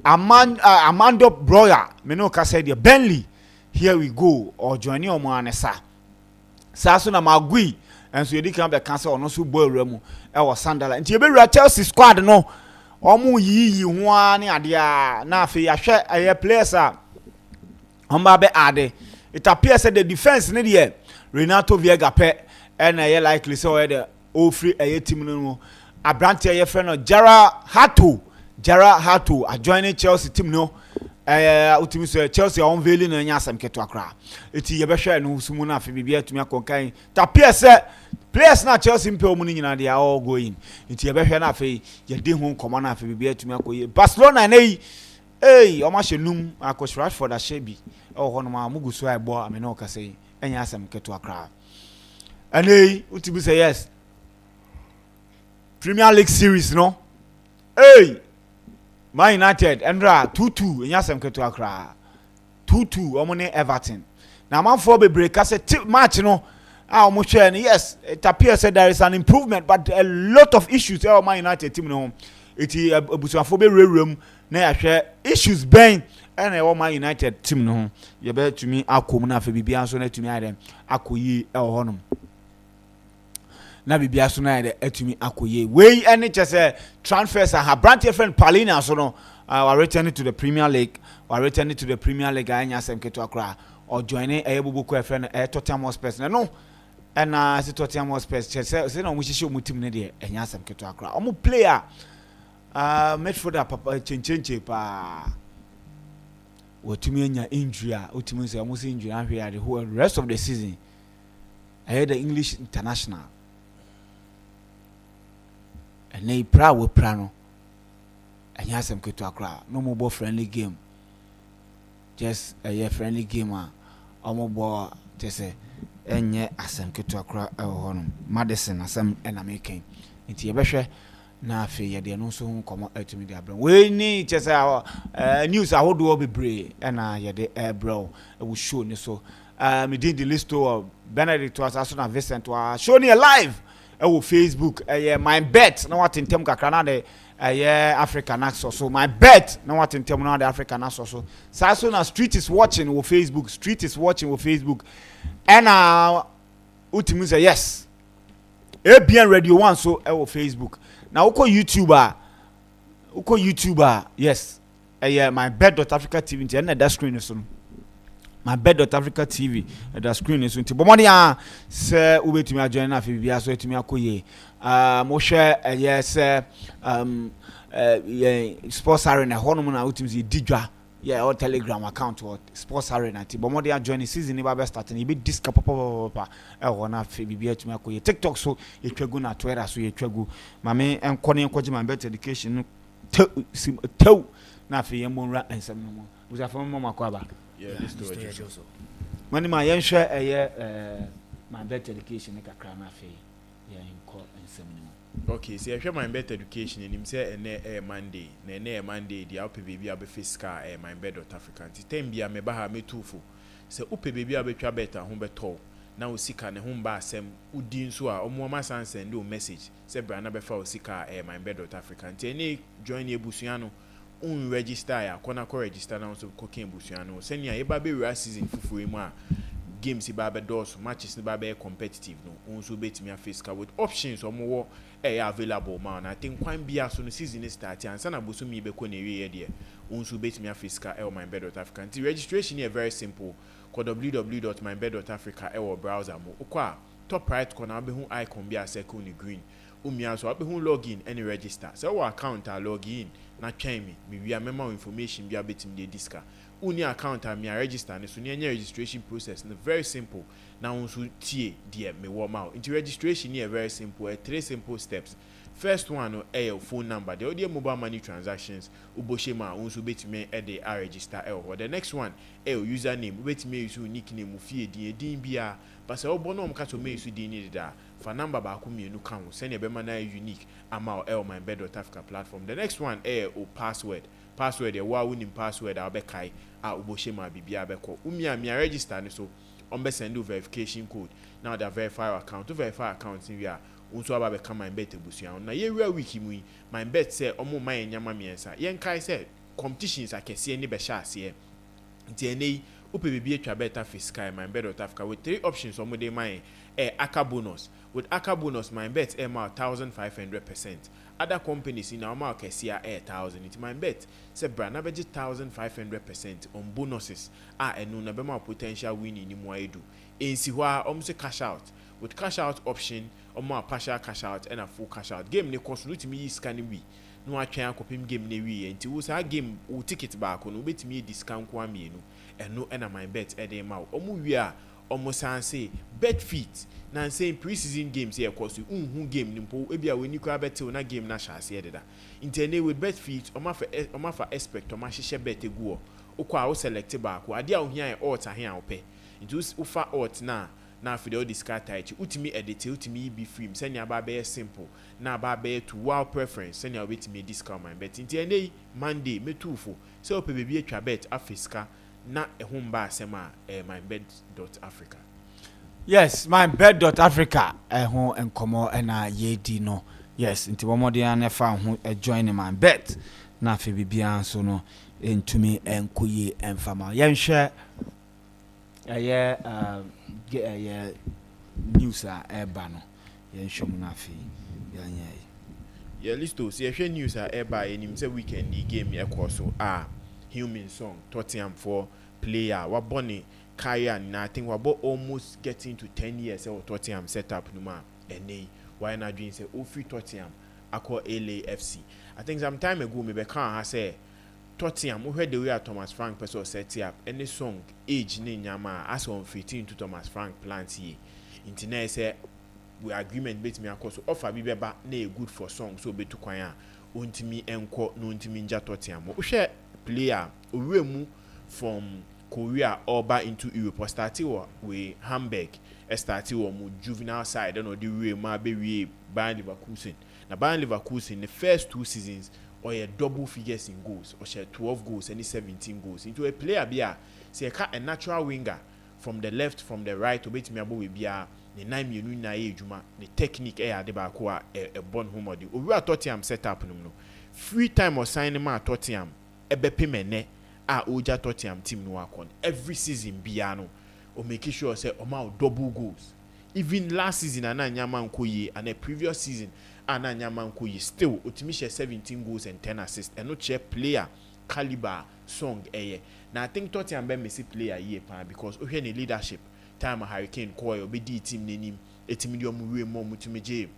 Amando Broya, me no ka said Bentley, here we go, or joining your man, sir. Sasuna Magui, and so you can be cancer or no so boy remu, our Sandala, and you be Chelsea squad, no, or mu ye one idea, na fe ya share a place, Ombabe Ade. It appears that the defense in the Renato Viega pet, and I likely so the old free a team no. A branch a friend of Jara Hatu adjoining Chelsea team no. Ultimately Chelsea unveiling and yasam keto akra. Iti yebesha no sumuna fi bibia to me akonkan. Tapia say players na Chelsea mpe omuni nyina they are all going. Iti yebesha na fe ye de ho nkoma na fi bibia to me akoye. Barcelona na yi o ma hyenum akos Rashford a shebi. O hono ma muguso ai bo amena o kase enya asam keto akra. Anei ultimately say yes. Premier League series no. Hey, Man United Endra 2-2 enyasem keto akra 2-2 omone Everton. Na man for be break as a match no. Omo hwe yes, it appears that there is an improvement but a lot of issues Man United team no. Iti abusuafo be rewrem na ya hwe issues ben and Man United team no. Ye be tumi akom na fa bibia so na tumi adem akoyi honom. Na bibia so na de atumi akoye we any chese transfers ha brand friend Palina so no we returning to the Premier League anya sem keto akra or joining Ebubu ko friend Tottenham Hotspur no na se Tottenham Hotspur chese se na mo hihye mo team ne de anya sem keto akra omo player midfielder papa chenchenche pa wotumi anya injury otumi se omo se injury ahwe ya the whole rest of the season ahead the English international. And they proud with prano. And you have some good to akra. No more friendly game. Just a friendly game. More just say, and yet as some good to akra. Madison as some and I'm making. Into your best. Na fe ye de no so come out to me the abro. We need just our news I would do be brave and ye de bro. I will show you so. Me did the list to Benedict was as soon as Vincent was show me live. Facebook my bet na what in term kakra na de African access so my bet na what in term na the African access so so na street is watching with Facebook and ultimately say yes ABN Radio 1 so Facebook now uko YouTuber yes my bet.Africa TV and that screen is on my bet.Africa TV the screen is on but money say ubetumi ajoin na afibia so etumi akoye mo share yes sports arena honum na ultimately digwa or Telegram account or sports arena but money ajoin season ba be starting e be disc papa na afibia etumi akoye TikTok so etwagu na Twitter so etwagu mame enkone enkoje my bet education tew na afi monra ensem no mo uzafo mo makwaba. Yeah, this to also. Money my young share my bet education kakra na fe yeah in call and seminar. Okay, see I share my bet education and him say Monday na Monday the up baby abi fiscal my bet.Africa. Ti tem bia me ba ha me tufo. Se upe baby abi twa bet ho beto. Na osika ne ho ba asem udi nso a omo ma san send o message. Se bra na be fa osika my bet.Africa. Ti ene join ebusuan no register ya kona ko register na so koken busuano senia e ba be real season fufure mu a games ba be dos matches ba be competitive no so betimi a fiscal with options omo available ma na I think kwan bia so no season start ansa na bosu mi be ko na ewie de so betimi a fiscal MyBet.Africa. The registration is very simple. Go www.mybet.Africa browser mo ukwa top right corner be hu icon be a circle ni green umia so be hu login and register so our account are login na twen me we member information be abetim dey diska uni account am register ne so ne registration process no very simple na unso tie dey me wo ma into registration here very simple three simple steps. First one your phone number the audio mobile money transactions uboshema unso betime dey register or the next one your username betime use nickname fie din bia but say obono mka to me use din da for number ba ko mienu kan send e be man unique ama MyBet.Africa platform. The next one o password the wa winning password a be kai a uboshema bibia be ko umia me register ne so on be send verification code now that verify account to verify account in wia unso aba be come MyBet ebusuan na ye wia wiki mu MyBet say omo man nyama miensa yen kai say competitions akɛseɛ ne bɛhyɛ aseɛ nti ɛnɛ upe baby atwa better for sky MyBET.AFRICA with 3 options on the mine aka bonus with aka bonus MyBET ma 1500%. Other companies in our market see 1000. It MyBET say brand average 1500% on bonuses and no na potential win in mo edu in si hwa almost cash out with cash out option or more partial cash out and a full cash out game ne cost no me scanning we no atwen akopim game ne wi enti wo sa game wo ticket back no betimi discount kwa mienu eno na MyBET edema omu wi a omo san say bet fit na say pre-season games here cost unhu game nimpo e bia we ni kwa bet na game na shase deda intene with bet fit oma fa expect oma hihye bet egu okwa wo select back ade a wo hia alt ahe a wo pe nti wo fa alt na afide o discard type utimi edit utimi be free send ya ba be simple na ba be to wow preference send ya obetimi discount MyBET nti ene Monday metufo so pe bebi atwa bet afiska na ehumba asema MyBET.AFRICA. Yes, MyBET.AFRICA ho enkomo na yedi no. Yes, nti bomode an fa ho join MyBET na fe bibia so no entumi enkoye enfama. Yenhwe news a eba no. Yenhwe mu na fe yanya. Yeah, listo. See ehwe news a eba enim say weekend the game ekoso Human Song Tottenham for player waboni career na I think wabo almost getting to 10 years or Tottenham setup numa ene why na dream say ofi Tottenham akọ LAFC. I think some time ago me be kan ha say Tottenham we heard the way Thomas Frank person set up any song age ne nyama as on 15 to Thomas Frank plant here internet say we agreement bet me akọ so offer bi beba na good for song so betu kwan a ontimi enko no ontimi nja Tottenham we share player Owemu from Korea over into Europe started with Hamburg started with juvenile side and the way ma be Bayern Leverkusen. Now Bayern Leverkusen the first 2 seasons or a double figures in goals or share 12 goals and 17 goals into a player bia say a natural winger from the left from the right to bet me abo we bia the 9 million na ejuma the technique e ade ba ko a born home odi we Tottenham set up no free time or sign ma Tottenham ebepimene oja Tottenham team no akon every season bia no o make sure say o ma double goals even last season ananyama nkoyi and the previous season ananyama nkoyi still otimi share 17 goals and 10 assists and no share player caliber song na I think Tottenham be messi player here pa because o hwe ne leadership time Hurricane call obedi team nenim etimi di omuwe mo mutumeje.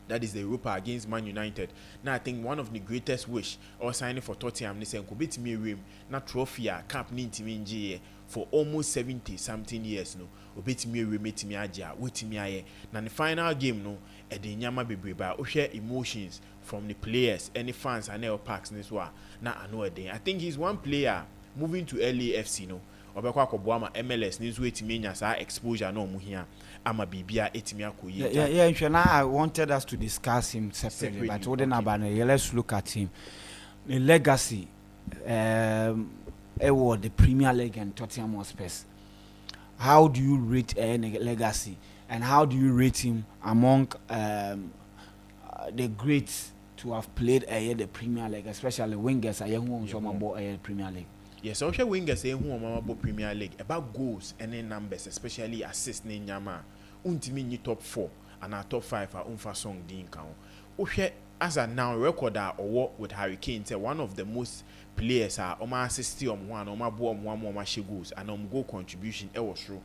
That is the Europa against Man United. Now I think one of the greatest wish or signing for Tottenham is to beat me rim na trophy a cup ni team in for almost 70 something years no. Obeti me rim etimi aja wetimi aye. Na the final game no e de nyama bebre ba o share emotions from the players any fans and their packs this wa na ano I think he's one player moving to LAFC no. Obekwa koboama MLS ni zo etimi nya sa exposure na omuhia ama bibia etimi akoye. Yeah, I wanted us to discuss him separately. But what okay. Let's look at him. The legacy the Premier League and Tottenham Hotspur. How do you rate legacy and how do you rate him among the greats to have played the Premier League, especially wingers the Premier League? Yes, also wingers say who about Premier League about goals and then numbers, especially assists in Nyama. Untimi ni top 4 and our top 5 are unfa song din kan. Ohwe as a now recorder or with Hurricane say one of the most players are oma assist one oma bo oma she goals and goal contribution was true.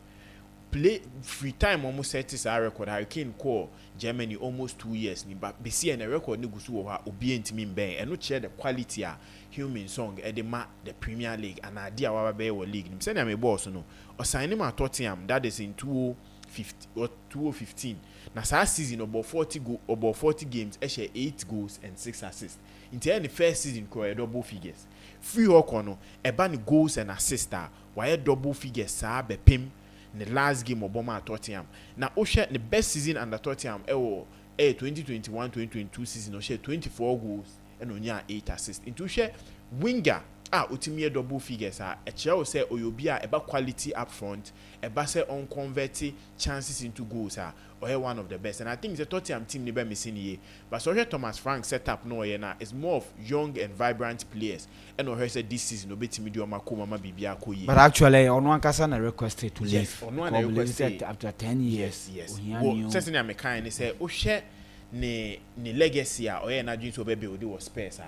Play free time almost set this record Hurricane call Germany almost 2 years ni but be see and record ni gusu wa obi ntimi ben and no share the quality a Human Song edema the Premier League and idea wa be league nim say na me boss no o sign him at Tottenham that is in 2015 na sa season about 40 games e share 8 goals and 6 assists in the first season ko double figures free no eba ni goals and assists why double figures sa be pim the last game Obama at Tottenham. Now, Osha the best season under Tottenham 2021-2022 season, Osha 24 goals and only 8 assists. Into share winger utimi double figures a kyerɛ wo sɛ oyobi a eba quality up front eba sɛ on convert chances into goals or one of the best. And I think the Tottenham team never missing here. But so Thomas Frank set up no na is more of young and vibrant players. And or said this season no beti media mama bibia koyi. But actually on one person requested to leave. Yes, on one requested after 10 years. Yes. Well, certainly I'm kind say o share ne legacy or na dream to be build was Spurs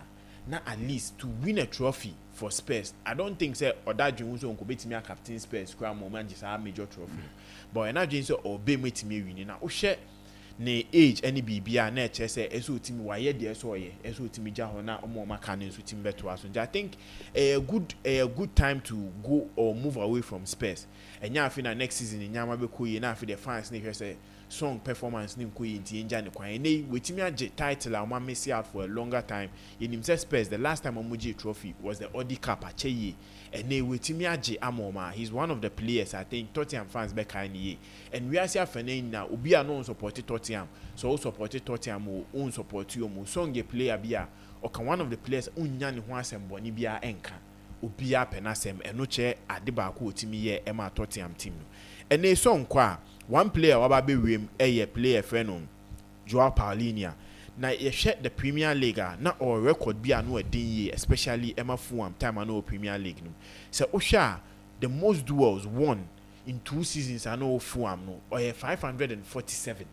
na at least to win a trophy for Spurs. I don't think say oda dream so onko betimi a captain Spurs kra mo Manchester a major trophy. But na dream so obey metimi win na o share ne age any bibia na eche say eso timi waye de eso ye eso timi ja ho na omo maka na eso timi beto aso. I think a good time to go or move away from Spurs. Enya afi na next season nya ma be koyi na afi the fans na say song performance nim ko yinti enja ne kwan ne wetimi age title a ma miss out for a longer time. Yenim say Spurs the last time omuji trophy was the Audi Cup acheye and ne wetimi age amoma. He's one of the players I think Tottenham fans be kind ye and we are see afene na obi a no support Tottenham so support Tottenham o support you mo song ye player bia or can one of the players unya ne ho asem boni bia enka obi a penasem eno che ade ba ko otimi ye e ma Tottenham team no and ne song kwa one player waba be wem player friend Joao Paulinho na ye share the Premier League na or record bi anu edin ye especially Emma Fulham time anu Premier League no so Osha the most duels won in 2 seasons anu Fulham no or 547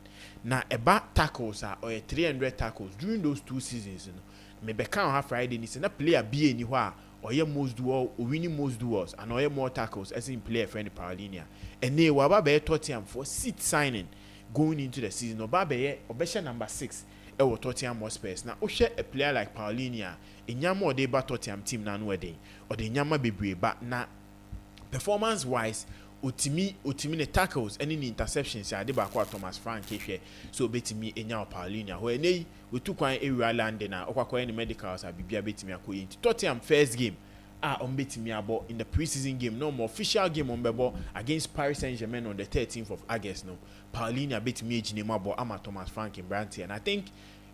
na eba tackles or 300 tackles during those 2 seasons no me be kan ha Friday ni se na player bi eni ho or most duel or winning most duels and or more tackles as in player friend Paulinho and they were about Tottenham for seat signing going into the season or Obesha number 6 or Tottenham Hotspurs. Now Osha a player like Paulinho in Yamo de Tottenham team na no day or the Nyama Bebre but na performance wise Utimi the tackles any interceptions ya de bakwa Thomas Frank here so betimi enya Paulinho ho enei we took one area land na okwakwa any medicals abibia betimi akoyi Tottenham first game betimi abo in the preseason game no more official game on bebo against Paris Saint-Germain on the 13th of August no Paulinho betimi ejinema abo ama Thomas Frank in Branty and I think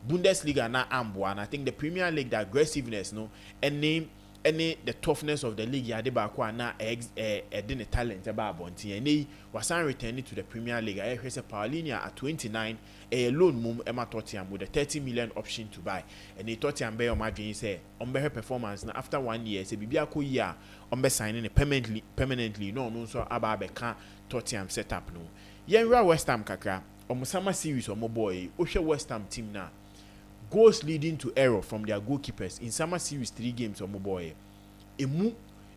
Bundesliga na ambo and I think the Premier League the aggressiveness no any the toughness of the league ya de ba kwa na the talent about bonti and wasan returning to the Premier League I hear say Paulinho at 29 a loan mum Emma Tottenham with a 30 million option to buy and they Tottenham be on my say on her performance now after 1 year say bibia ko year on be signing permanently no so aba be can Tottenham setup no yenra West Ham kakra summer series omo boy o hwe West Ham team na goals leading to error from their goalkeepers in summer series 3 games omo boy emu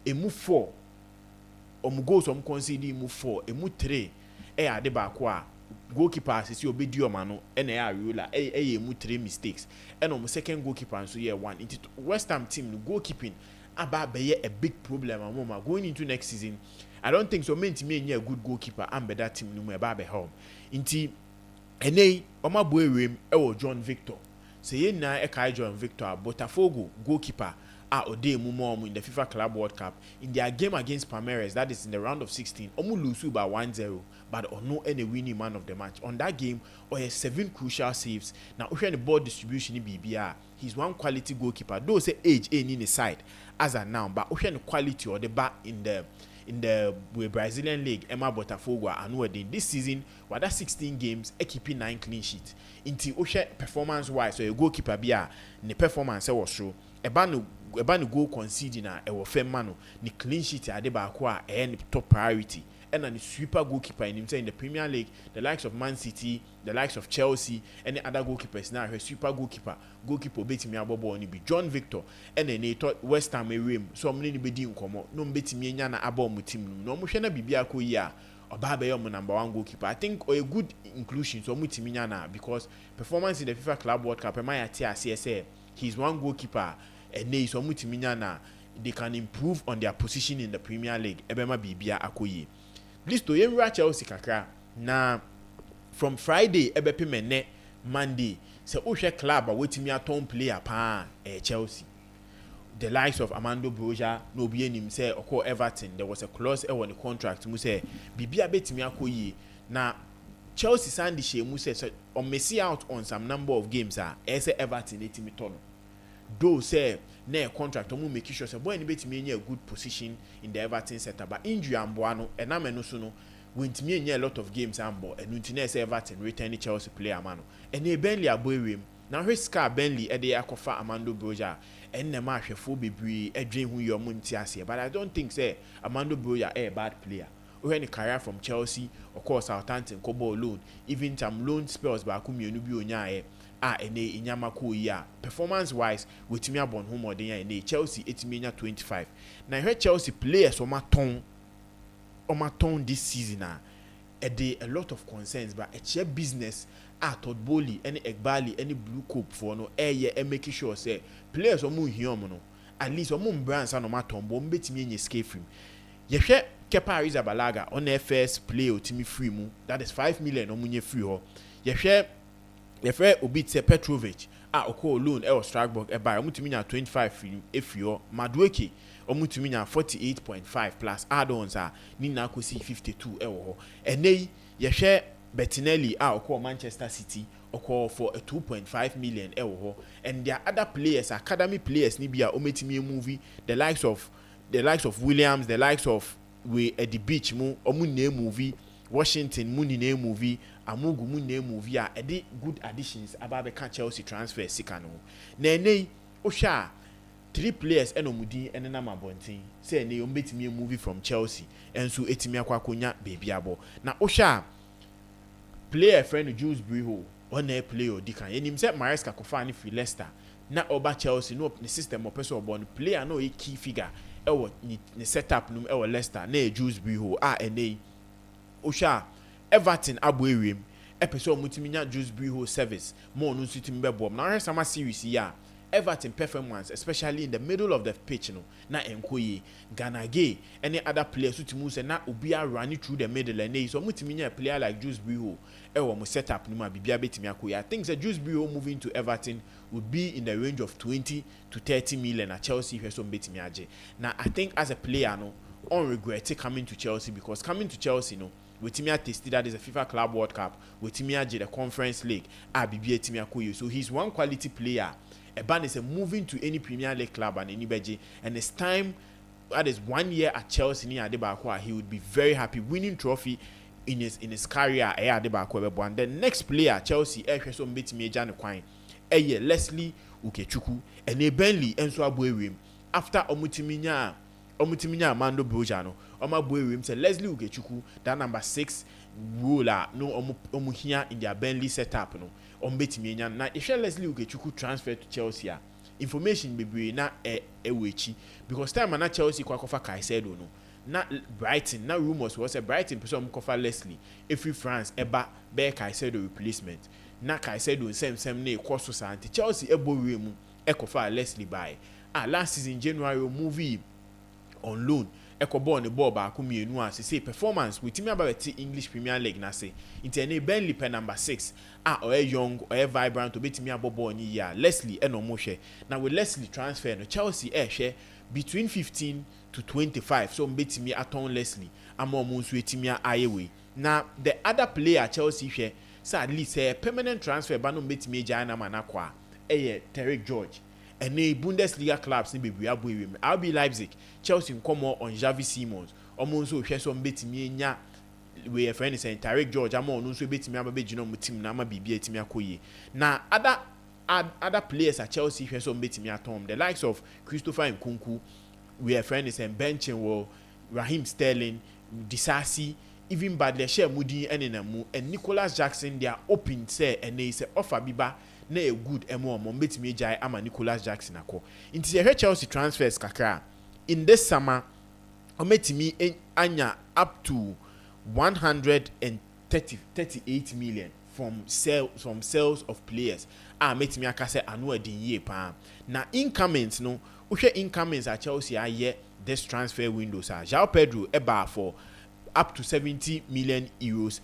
4 omo goals omo concede emu 4 emu 3 ade ba ko a goalkeeper asisi obedi oma no na ya rula emu 3 mistakes and omo second goalkeeper nso ye 1 into West Ham team no goalkeeping aba be a big problem amoma going into next season. I don't think so meant me a good goalkeeper and better team no me ba be home inti enei oma boerem John Victor say ye na John Victor Botafogo goalkeeper ode mu in the FIFA Club World Cup in their game against Palmeiras that is in the round of 16 omu lose by 1-0 but no any winning man of the match on that game or 7 crucial saves now we the ball distribution in BBR he's one quality goalkeeper though say age in his side as a now but we the quality or the back in the Brazilian league Emma Botafogo and this season what that 16 games keeping 9 clean sheets into Osha performance wise so a goalkeeper bia the performance was show ebanu goal conceding a fair mano the clean sheet ade ba ko a top priority and the super goalkeeper in himself in the Premier League the likes of Man City the likes of Chelsea and the other goalkeepers now her super goalkeeper betimi abobo ni be John Victor and then they thought West Ham rim so many be di nkomo no betimi nya na abo mu team no mo hwe na bibia ko yi a oba be your number 1 goalkeeper I think or a good inclusion so mutimi nya na because performance in the FIFA Club World Cup my say he's one goalkeeper and they so mutimi nya na they can improve on their position in the Premier League ebema bibia akoyi listo yenra Chelsea kakra na from Friday ebepe mene Monday se ohwe club a wetimi aton player pa Chelsea the likes of Armando Broja no be enim say okọ Everton there was a clause on the contract mu say bibia betimi akoyi na Chelsea sandi shemu say on miss out on some number of games say Everton etimi tono though say na contract omo make sure say boy ni betimi enya a good position in the Everton setup, but injury amboa no enam eno so no wentimi enya a lot of games ambo enu ntine say Everton return Chelsea player ma no ene Burnley aboewem na Riska Burnley e dey akofa Amando Broja enne ma hwefo bebree adwen hu yo munti ase, but I don't think say Amando Broja a bad player. When he career from Chelsea, of course Southampton kobo loan, even some loan spells ba kumienu bi onya ene inyama ko ya performance wise wetimi abon ho modern ya ene Chelsea etimi nya 25. Na he Chelsea players o maton this season a lot of concerns, but a business Todd Bowley any Egbali any Blue Cope for no make sure say players o mu hiom no at least o mu brands no maton bo mbetimi nya escape from yehwe Kepa Arrizabalaga on their first play o timi free mu, that is 5 million o munye free ho. Yehwe Obitse Petrovic oko loan e Strasbourg e buy o mutimi nya 25 free ho. Madueke o mutimi nya 48.5 plus add-ons ni na akosi 52 e wo ho. Enei yehwe Bettinelli oko Manchester City oko for a 2.5 million e wo ho. And there are other players, academy players ni bia o metimi movie, the likes of Williams, the likes of we at the beach mu omu ne movie, Washington mu ne movie, Amugu mu ne movie edi good additions about the Chelsea transfer sika no. Na osha 3 players enomudi enena mabontin say ne ombetimi movie from Chelsea enso etimi akwakonya baby abo. Na osha player friend Jules Briho on a play or dikan enim say Maresca kofa ni free Leicester na oba Chelsea no the system of person born player no a key figure ewo ni setup num ewo Leicester na Jules Briho ene osha Everton aboewem episode mutimi nya Jules Briho service mo no sitimi bebom na sama series ya Everton performance especially in the middle of the pitch no na enkoye Ganage any other players utimu say na obia run through the middle and so mutimi nya a player like Jules Briho ewo mo setup num bibia betimi akoye. I think that Jules Briho moving to Everton would be in the range of 20 to 30 million at Chelsea if so betimi age. Now I think as a player no on regret coming to Chelsea, because coming to Chelsea no wetimi tasted that is a FIFA Club World Cup, wetimi age the Conference League bibia etimi akoye. So he's one quality player. Eban is moving to any Premier League club and any beji, and it's time, that is 1 year at Chelsea near Adebakwa, he would be very happy winning trophy in his career Adebakwa. And the next player Chelsea so mbeti meja no kwan Leslie Ukechukwu and Burnley enso aboewem after omutiminya Amando Broja no omaboewem say Leslie Ukechukwu that number 6 ruler no omuhia in their Burnley setup no ombetimi nya na if Leslie Ukechukwu transfer to Chelsea information bebre na ewechi, because time na Chelsea kwa kofa Caicedo no na Brighton na rumors was a Brighton person kofa Leslie every France eba be Caicedo replacement na Caicedo same na ekoso santi Chelsea ebowe mu ekofa Leslie by last season January movie on loan ekobo ne ball ba akumienu say performance with me about English Premier League na say intene Burnley per number 6 or young or vibrant to betimi abobo ni ya Leslie eno mo hwe na with Leslie transfer no Chelsea share between 15 to 25, so betimi aton Leslie amo mo nso etimi ayewe. Na the other player Chelsea hwe say at least a permanent transfer ba no betimi agya na manakwa Derek George. And the Bundesliga clubs ni bebre aboewem RB Leipzig, Chelsea nkomo on Xavi Simons omo nso hwe so betimi nya we a friend saying Derek George amo no nso betimi ababegino mo team na ama bibia etimi akoye. Na other players at Chelsea hwe so betimi atom the likes of Christopher Nkunku, we a friend saying Benching Raheem Sterling, Disasi, even Badle share mudi enenemu and Nicholas Jackson they are open say and they say offer biba na a good emo betimi jai ama Nicholas Jackson ako. Inti se Chelsea transfers kakra in this summer ometimi anya up to 138 million from sales of players metimi akase anu adin ye pa. Na incomings no uhwe incomings at Chelsea aye this transfer windows João Pedro eba for up to 70 million euros.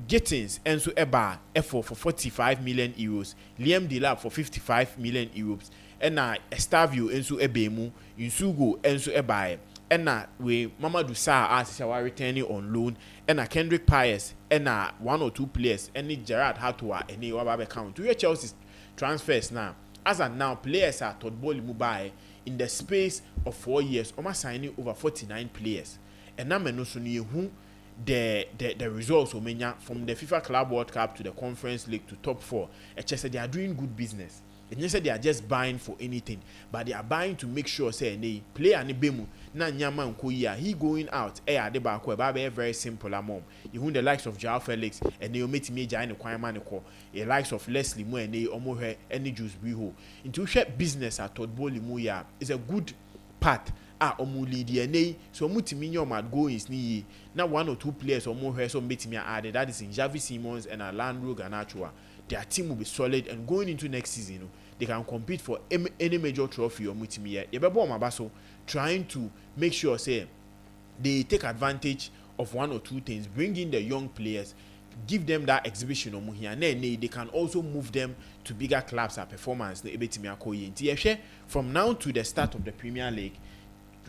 Gittins enso eba for 45 million euros. Liam Delap for 55 million euros. Ena Estavio enso ebemu. Insugo enso eba ena we Mamadou Sarr as returning on loan. Ena Kendrick Pius ena 1 or 2 players. Any Gerard Hatwa any waba count. To your Chelsea transfers now. As and now players are Todd Bowley Mubai in the space of 4 years omo signing over 49 players and na me no so no who the results omenya from the FIFA Club World Cup to the Conference League to top 4. It just said they are doing good business. It just said they are just buying for anything, but they are buying to make sure say they play and bemu na nyama nko yi he going out ade ba ko be very simple amom. You the likes of Joao Felix and they metimi gya ne kwan ma ne ko. The likes of Leslie Mu and they omo hwe any juice bi ho. Into share business at Todboli mu ya is a good path. Omu lead DNA so mutimi nyom go is ni na 1 or 2 players omu hwe so metimi added, that is in Javi Simons and Alan Rogue and Achua. Their team will be solid and going into next season, you know, they can compete for any major trophy or mutimi. Yebebo mabaso trying to make sure say they take advantage of 1 or 2 things, bring in the young players, give them that exhibition omu here, and then they can also move them to bigger clubs at performance. From now to the start of the Premier League,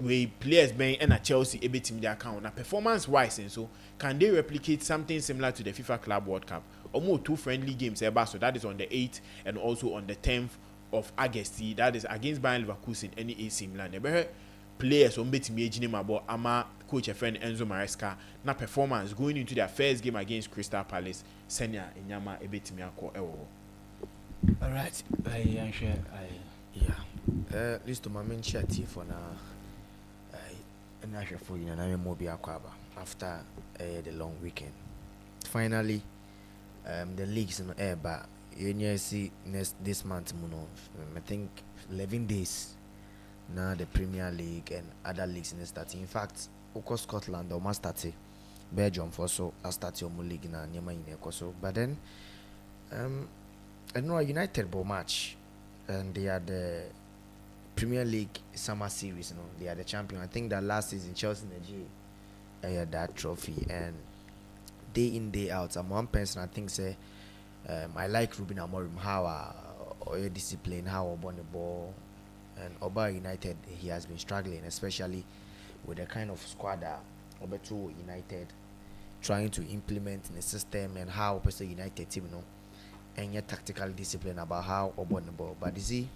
we players being in a Chelsea team their account now performance wise, and so can they replicate something similar to the FIFA Club World Cup? Almost 2 friendly games ever, so that is on the 8th and also on the 10th of August. That is against Bayern Leverkusen any AC Milan. Players on betimi ejinima about ama coach a friend Enzo Maresca na performance going into their first game against Crystal Palace senior enyama ebetimi akọ ewo. All right, List to my main chat for now. And I for you and I'm MYBET after the long weekend. Finally, the leagues in the air, but you see this month, I think 11 days now the Premier League and other leagues in the starting. In fact, Oko Scotland almost started, Belgium for so I started your league na Nyama in so. But then, I know a United ball match, and they are the Premier League summer series, you know, they are the champion. I think that last season Chelsea had that trophy, and day in day out, I'm one person I think say I like Ruben Amorim how discipline, how on the ball, and Oba United he has been struggling, especially with the kind of squad that Obeto United trying to implement in the system and how Obeto United team, you know, and yet tactical discipline about how on the ball. But you see,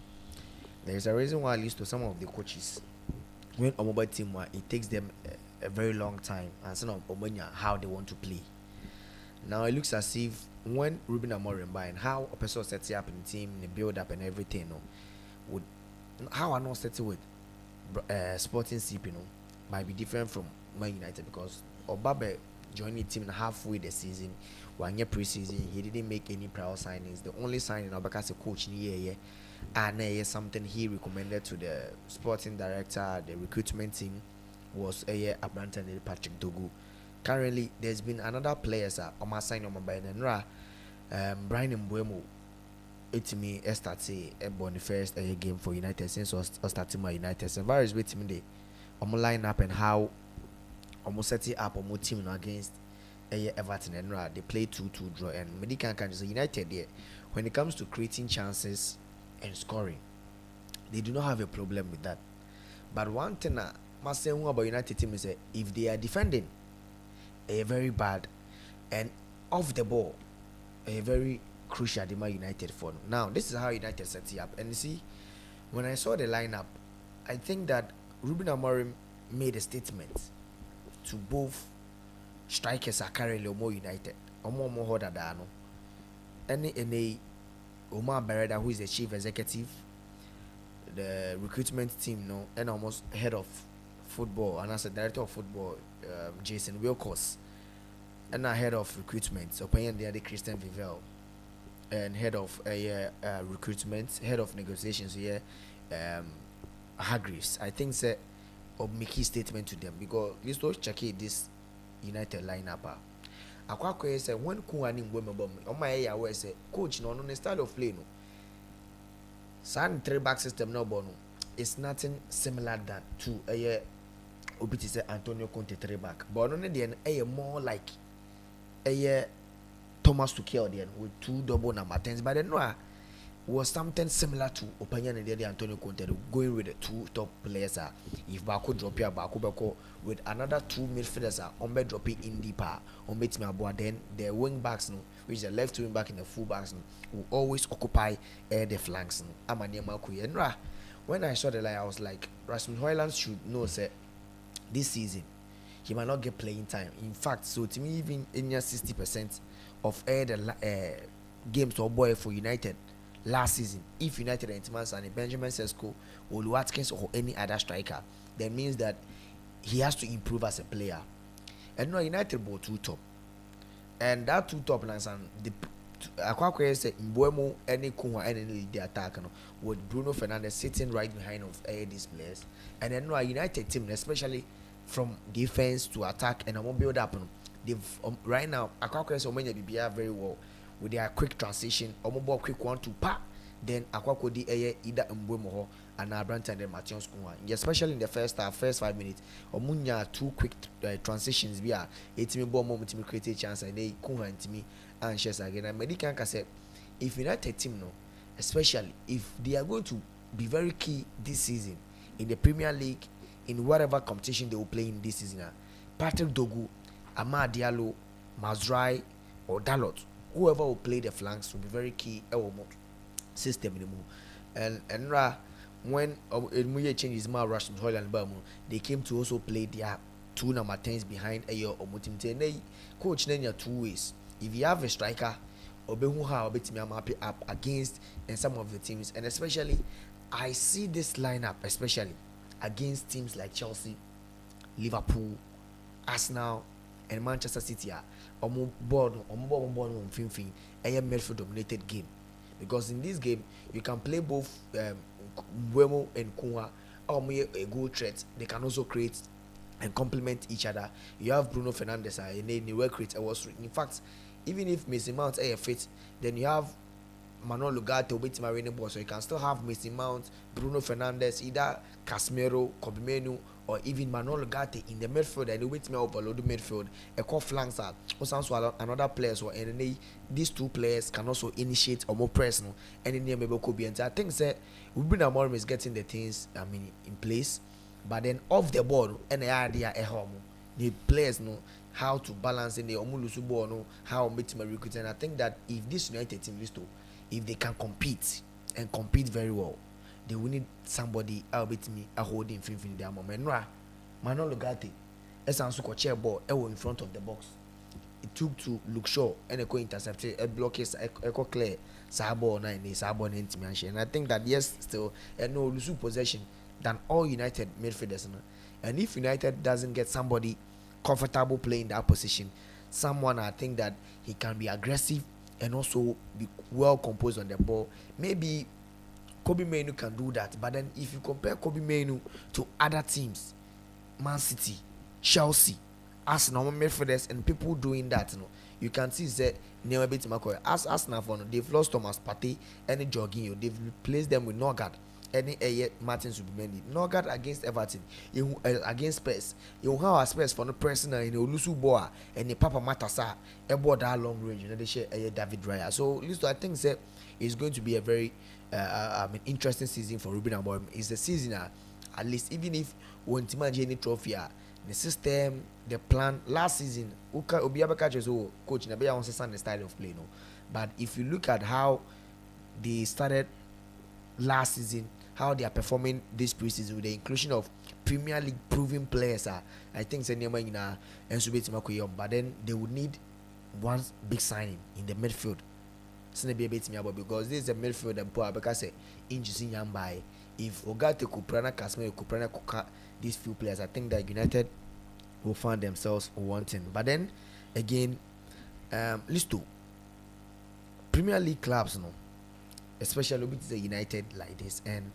there is a reason why, at least to some of the coaches, when a mobile team, it takes them a very long time and some of how they want to play. Now it looks as if when Ruben Amorim by and how a person sets up in the team, the build up and everything, would how I not set with Sporting CP, might be different from Man United because Obabe joined the team halfway the season, 1 year pre-season, he didn't make any prior signings. The only signing Obaka as a coach in the year. And something he recommended to the sporting director, the recruitment team, was Abranta and Patrick Dogu. Currently, there's been another player, on my sign on my Bayanra, Brian Mbuemo. It's me, started born the first game for United since I started my United. So, various with me, on my lineup and how almost set it up on my team against Everton and Ra. They play 2-2 draw, and Medican countries United there. When it comes to creating chances and scoring, they do not have a problem with that. But one thing I must say about United team is that if they are defending very bad and off the ball very crucial, they United for now. This is how United set it up. And you see, when I saw the lineup, I think that Ruben Amorim made a statement to both strikers are currently more United more harder than any Omar Bereda, who is the chief executive, the recruitment team, and almost head of football, and as a director of football, Jason Wilcox, and a head of recruitment, so paying the Christian Vivel, and head of recruitment, head of negotiations here, Hargreaves. I think say or make his statement to them because let's just check it this United lineup. Akwa say when Kuani Mbembe on my area say coach no style of play no. San 3-back system no bono. It's nothing similar than to Obiti say Antonio Conte 3-back. But on the more like Thomas Tuchel then with 2 double number 10s. But then no was something similar to Opinion and the Antonio Conte going with the 2 top players. If Baku drop here, Baku with another 2 midfielders on bed dropping in deeper on bet me about then the wing backs which the left wing back and the full backs will always occupy the flanks. Amania Makuyenra when I saw the line, I was like, Rasmus Højlund should know, say, this season he might not get playing time. In fact, so to me, even in your 60% of the games or boy for United last season, if United and Timans and Benjamin Sesko or Watkins or any other striker, that means that he has to improve as a player. And no, United bought two top, and that two top and the Akwakwe said Mbuemo any Kunwa any the attack no, with Bruno Fernandes sitting right behind of these players, and then no a United team, especially from defense to attack and a build up. They've right now Akwakwe so many BBR very well with their quick transition, ball quick 1-2 pa. Then Akwakwe di either Mbuemo and Abrant and then Matthias Kunwa. Especially in the first 5 minutes, Omunya two quick transitions via 18 ball moment to create a chance and they Kunwa and me and shares again. And Medican can say if United team no, especially if they are going to be very key this season in the Premier League, in whatever competition they will play in this season, Patrick Dogu, Amad Diallo, Mazrai or Dalot, whoever will play the flanks will be very key system in the move. And when Edmuye changed his man Rasmus Højlund Bamu, they came to also play their two number 10s behind a year or Mutim. Coach Nenya 2 ways. If you have a striker, Obehuha Obetimi up against and some of the teams, and especially I see this lineup especially against teams like Chelsea, Liverpool, Arsenal, and Manchester City. Omo board on fin a midfield dominated game, because in this game you can play both Mbuemo and Kunwa a goal threat. They can also create and complement each other. You have Bruno Fernandes and then work rate was in fact, even if Mason Mount fit, then you have Manuel Ugarte Obetima winning ball, so you can still have Mason Mount, Bruno Fernandes, either Casemiro, Kobimenu, or even Manuel Ugarte in the midfield, and Obetima overload the midfield. A call flanks are also another players, or and these two players can also initiate or more personal. And in maybe could be. And I think that Ruben Amorim is getting the things in place, but then off the ball and the idea the players know how to balance in the Omulusu ball, know how to recruit. And I think that if this United team is to, if they can compete and compete very well, they will need somebody holding in their moment. Manuel Ugarte, Esansu chair ball, in front of the box. It took to look Shaw and a intercepted a block is echo clear. Sabo 9 Sabo and I think that yes, still no lose possession than all United midfielders. And if United doesn't get somebody comfortable playing that position, someone I think that he can be aggressive and also be well composed on the ball. Maybe Kobe Mainoo can do that, but then if you compare Kobe Mainoo to other teams, Man City, Chelsea, Arsenal midfielders and people doing that, you can see that never beat McCoy. As Arsenal, they've lost Thomas Partey and Jorginho. They've replaced them with Norgard. Any Martins will be many. Norgard against Everton, against Spurs. You have Spurs for no personal in Olusu Boa and the Papa Matasa about that long range. They share David Raya. So, I think that it's going to be a very interesting season for Ruben Amorim. It's a season at least, even if we want to manage any trophy, the system, the plan last season, coach Nabeya wants to stand the style of play, no. But if you look at how they started last season, how they are performing this preseason with the inclusion of Premier League proven players, I think but then they would need one big signing in the midfield. Because this is a midfield and poor because injuries in Yambai. If Ogate Kuprana, Casemiro, Kuprana, Kuka, these few players, I think that United will find themselves wanting. But then again, list two Premier League clubs, especially with the United like this, and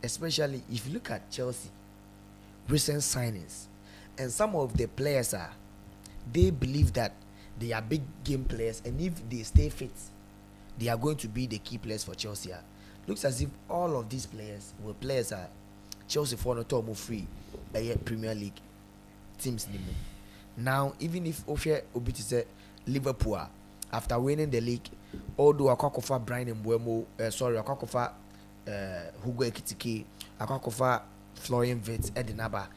especially if you look at Chelsea recent signings, and some of the players they believe that they are big game players, and if they stay fit, they are going to be the key players for Chelsea. Looks as if all of these players were players Chelsea for no time free Premier League teams anymore. Now, even if Obiti said Liverpool after winning the league, although Akwakofa Brian Mbuemo, Akwakofa Hugo Ekitike, Akwakofa Florian Wirtz, Edinaba,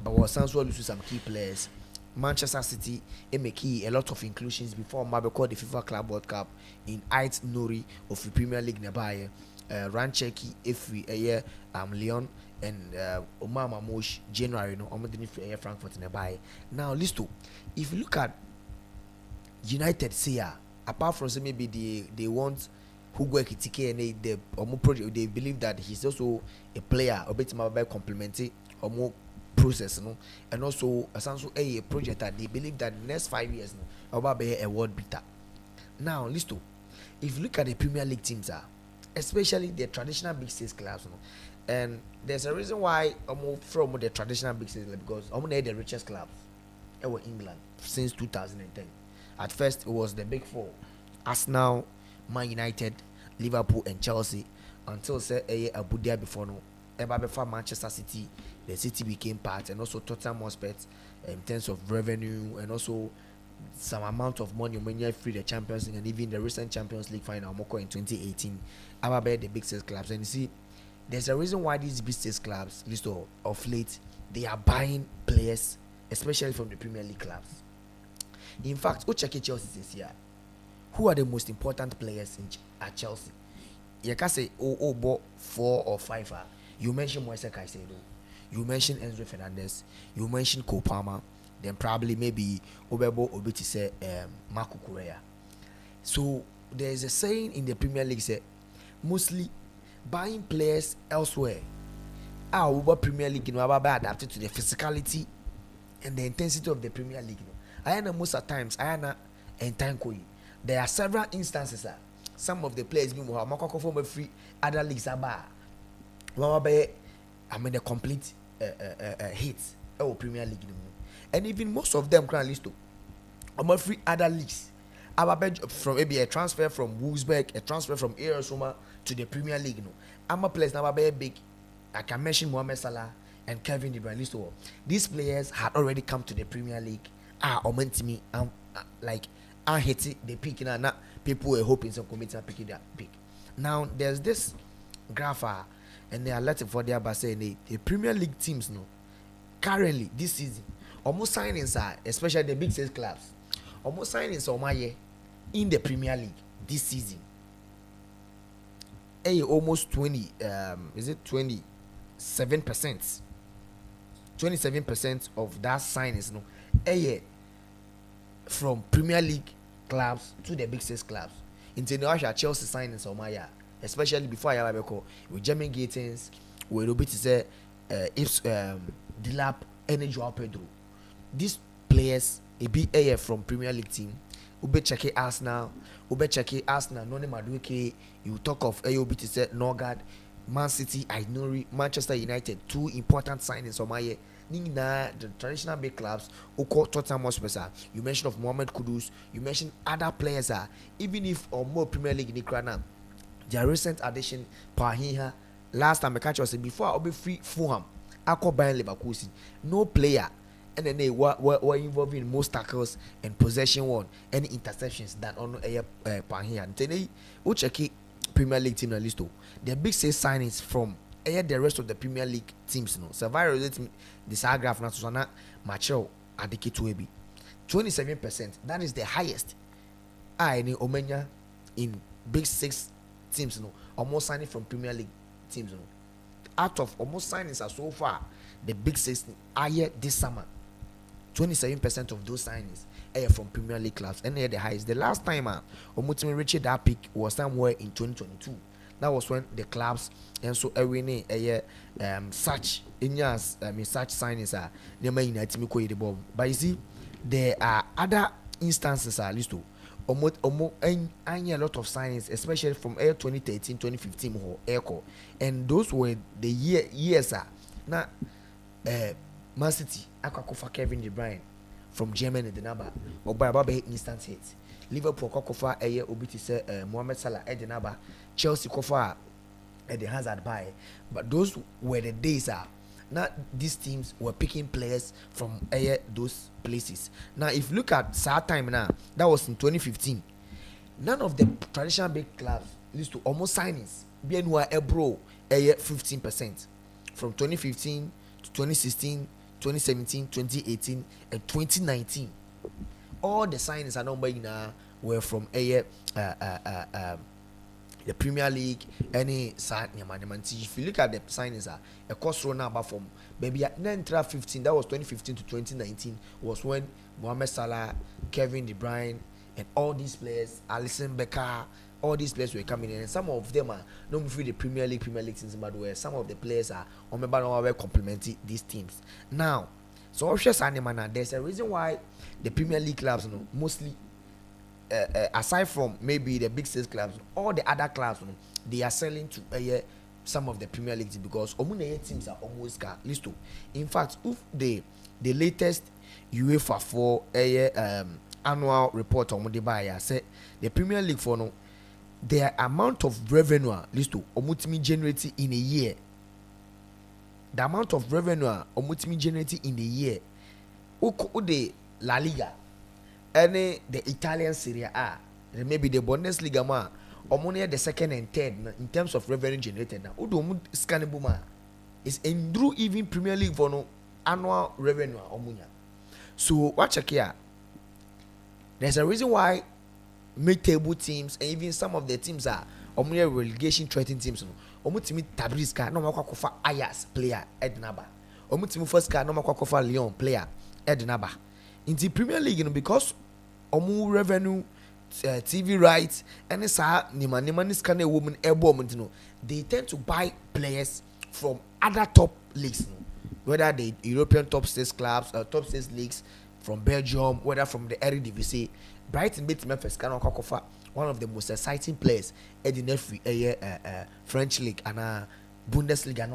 but was also losing some key players. Manchester City make a lot of inclusions before Mabeko the FIFA Club World Cup in Ait Nori of the Premier League nearby. Rancheki Efri year Leon and Omama Mosh January no Omodini Frankfurt nearby. Now listen, if you look at United say apart from say maybe they want Hugo Ekitike and they project they believe that he's also a player a bit more complementary or more process no, and also a project that they believe that the next 5 years no about be a world beater. Now listen, if you look at the Premier League teams especially the traditional big six clubs no, and there's a reason why from the traditional big six because the richest clubs in England since 2010. At first it was the big four: Arsenal, Man United, Liverpool and Chelsea, until say Abu Dhabi before no ever before Manchester City. The City became part, and also Tottenham Hotspur in terms of revenue and also some amount of money when you free the Champions League and even the recent Champions League final Moko in 2018 about the big six clubs. And you see there's a reason why these big six clubs list of late they are buying players especially from the Premier League clubs. In fact, who check Chelsea this year? Who are the most important players at Chelsea? You can say bought 4 or 5. You mentioned Moise Caicedo, you mentioned Enzo Fernandez, you mentioned Cole Palmer, then probably maybe Obebo Obiti say Marco Correa. So there is a saying in the Premier League say mostly buying players elsewhere. Our Premier League adapted to the physicality and the intensity of the Premier League. I know most of the times there are several instances some of the players being from free other leagues are the complete hits Premier League, and even most of them can list to free other leagues from maybe a transfer from Wolfsburg, a transfer from Arizona to the Premier League. I'm a player now big. I can mention Mohamed Salah and Kevin De Bruyne. These players had already come to the Premier League. Me like I hate it. They pick now. People were hoping some committee are picking that pick. Now there's this graph and they are letting for their by saying the Premier League teams currently this season almost signings especially the big six clubs almost signings on my year in the Premier League this season. Almost 20 is it 27%? 27% of that signings from Premier League clubs to the big six clubs. International Chelsea signings on my year, especially before I have with Jeremy Gatins, with Robert say if Dilap and Joao Pedro. These players be from Premier League team. Ube check Arsenal, Noni Madueke. You talk of AOB to say Norgard, Man City, Ainori, Manchester United. 2 important signings on my year. The traditional big clubs, Oko Tottenham Hotspur. You mentioned of Mohamed Kudus. You mentioned other players even if more Premier League in Ukraine. Their recent addition, Pahinha. Last time I catch was before I'll be free Fulham. Ako Bayern Leverkusen. No player. And then they were involved in most tackles and possession won any interceptions that on Pahinha. Today, we check Premier League team list. The big six signings from the rest of the Premier League teams. Survivor this graph na Susana Machel Adike Tuebi 27%. That is the highest. Any Omenya in big six teams. Almost signing from Premier League teams. Out of almost signings are so far the big six are here this summer. 27% of those signings are from Premier League clubs, and they're the highest. The last time Omutimi reached that peak was somewhere in 2022. That was when the clubs and so every such such signings are never United the bomb. But you see, there are other instances listed. A lot of signings, especially from 2013, 2015 or Echo, and those were the years now. Man City, Akakofa Kevin De Bruyne from Germany, the number or by about instant hits. Liverpool Kokofa Obiti say Mohamed Salah at the number. Chelsea Kofa at the Hazard buy. But those were the days now these teams were picking players from those places. Now if you look at sad time now, that was in 2015. None of the traditional big clubs used to almost signings. Bienwa Ebro 15% from 2015 to 2016 2017, 2018, and 2019. All the signings are not were from the Premier League, any side. If you look at the signings, a cost run number from maybe at 15, that was 2015 to 2019, was when Mohamed Salah, Kevin De Bruyne, and all these players, Alisson Becker, all these players were coming in, and some of them are not free the Premier League teams, but where some of the players are on complementing these teams. Now, so there's a reason why the Premier League clubs, mostly aside from maybe the big six clubs, all the other clubs, they are selling to some of the Premier League teams, because teams are almost list. In fact, if the latest UEFA for annual report on the buyer said the Premier League for no, their amount of revenue list omutimi generated in a year. The amount of revenue omutimi generated in a year. The La Liga, any the Italian Serie A, maybe the Bundesliga ma, omone the second and third in terms of revenue generated. Now, udo scanable is in through even Premier League for no annual revenue omunya. So watch here. There's a reason why mid-table teams and even some of the teams are relegation threatening teams. Omutimi Tabriska no makwakofa Ajax player Ednaba. Omutimi first car no makwakofa Lyon player Ednaba. In the Premier League, because omu revenue, TV rights, and nimanis kind of woman they tend to buy players from other top leagues, whether the European top six clubs or top six leagues from Belgium, whether from the Eredivisie. Brighton beat Memphis Kano Kokofa, one of the most exciting players in every French league and Bundesliga.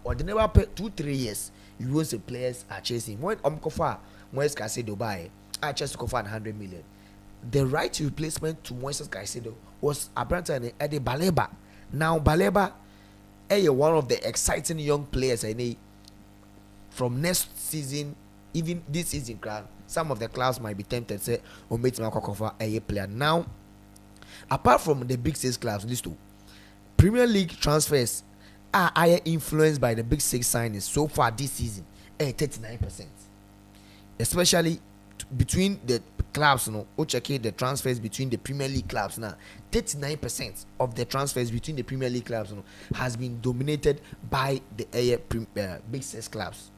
Or the never 2-3 years, you will see players are chasing. When Omkofa Moise Caicedo buy, I just Kofa 100 million. The right replacement to Moises Caicedo was apparently Eddie Baleba. Now Baleba, one of the exciting young players from next season, even this season, some of the clubs might be tempted to say, "Oh, make me a player." Now, apart from the big six clubs, list two Premier League transfers are higher influenced by the big six signings so far this season, 39%, especially between the clubs. Check the transfers between the Premier League clubs now. 39% of the transfers between the Premier League clubs has been dominated by the big six clubs.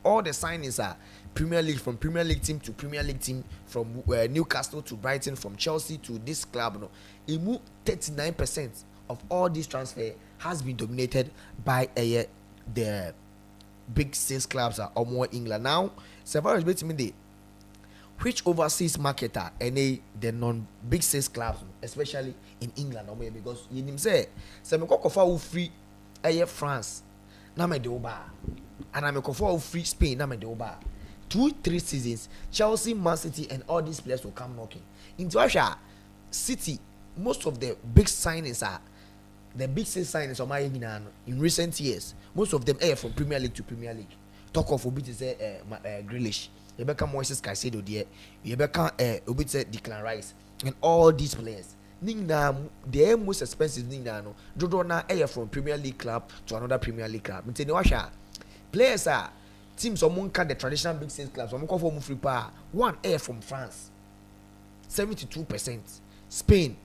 All the signings are Premier League, from Premier League team to Premier League team, from Newcastle to Brighton, from Chelsea to this club. 39% of all these transfer has been dominated by the big six clubs are more England. Now, several which overseas marketer and the non-big six clubs, especially in England, because you say free France, na me de oba, and I'm a free Spain, na me de oba. 2-3 seasons, Chelsea, Man City, and all these players will come knocking. Into Russia, City, most of the big signings are the big six signings of my in recent years. Most of them are from Premier League to Premier League. Talk of Obi to say Grealish, Rebecca Moises Caicedo, Rebecca Obi to say Declan Rice, and all these players. The most expensive no. Dodona from Premier League club to another Premier League club. Players are teams the traditional big six clubs. Free power. One air from France, 72%. Spain,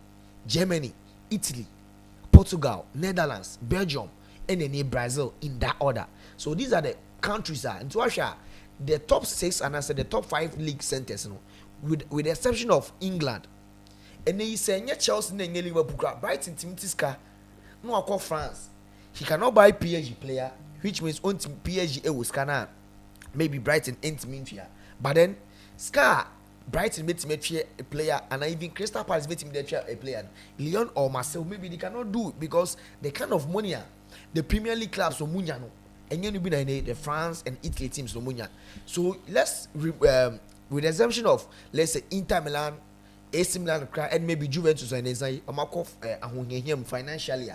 Germany, Italy, Portugal, Netherlands, Belgium, and then Brazil in that order. So these are the countries into Russia. The top 6 and I said the top 5 league centers, with the exception of England. And then he said, Chelsea and Liverpool, Brighton, Timothy's no, I call France. He cannot buy PSG player, which means on PSG was cannot. Maybe Brighton ain't mean here. But then, Scar, Brighton made a player, and even Crystal Palace made a player. Lyon or Marseille, maybe they cannot do it because the kind of money the Premier League clubs of Munyano, and you know the France and Italy teams of Munya. So let's, with the exemption of, let's say, Inter Milan, AC Milan, and maybe Juventus and Amakov financially,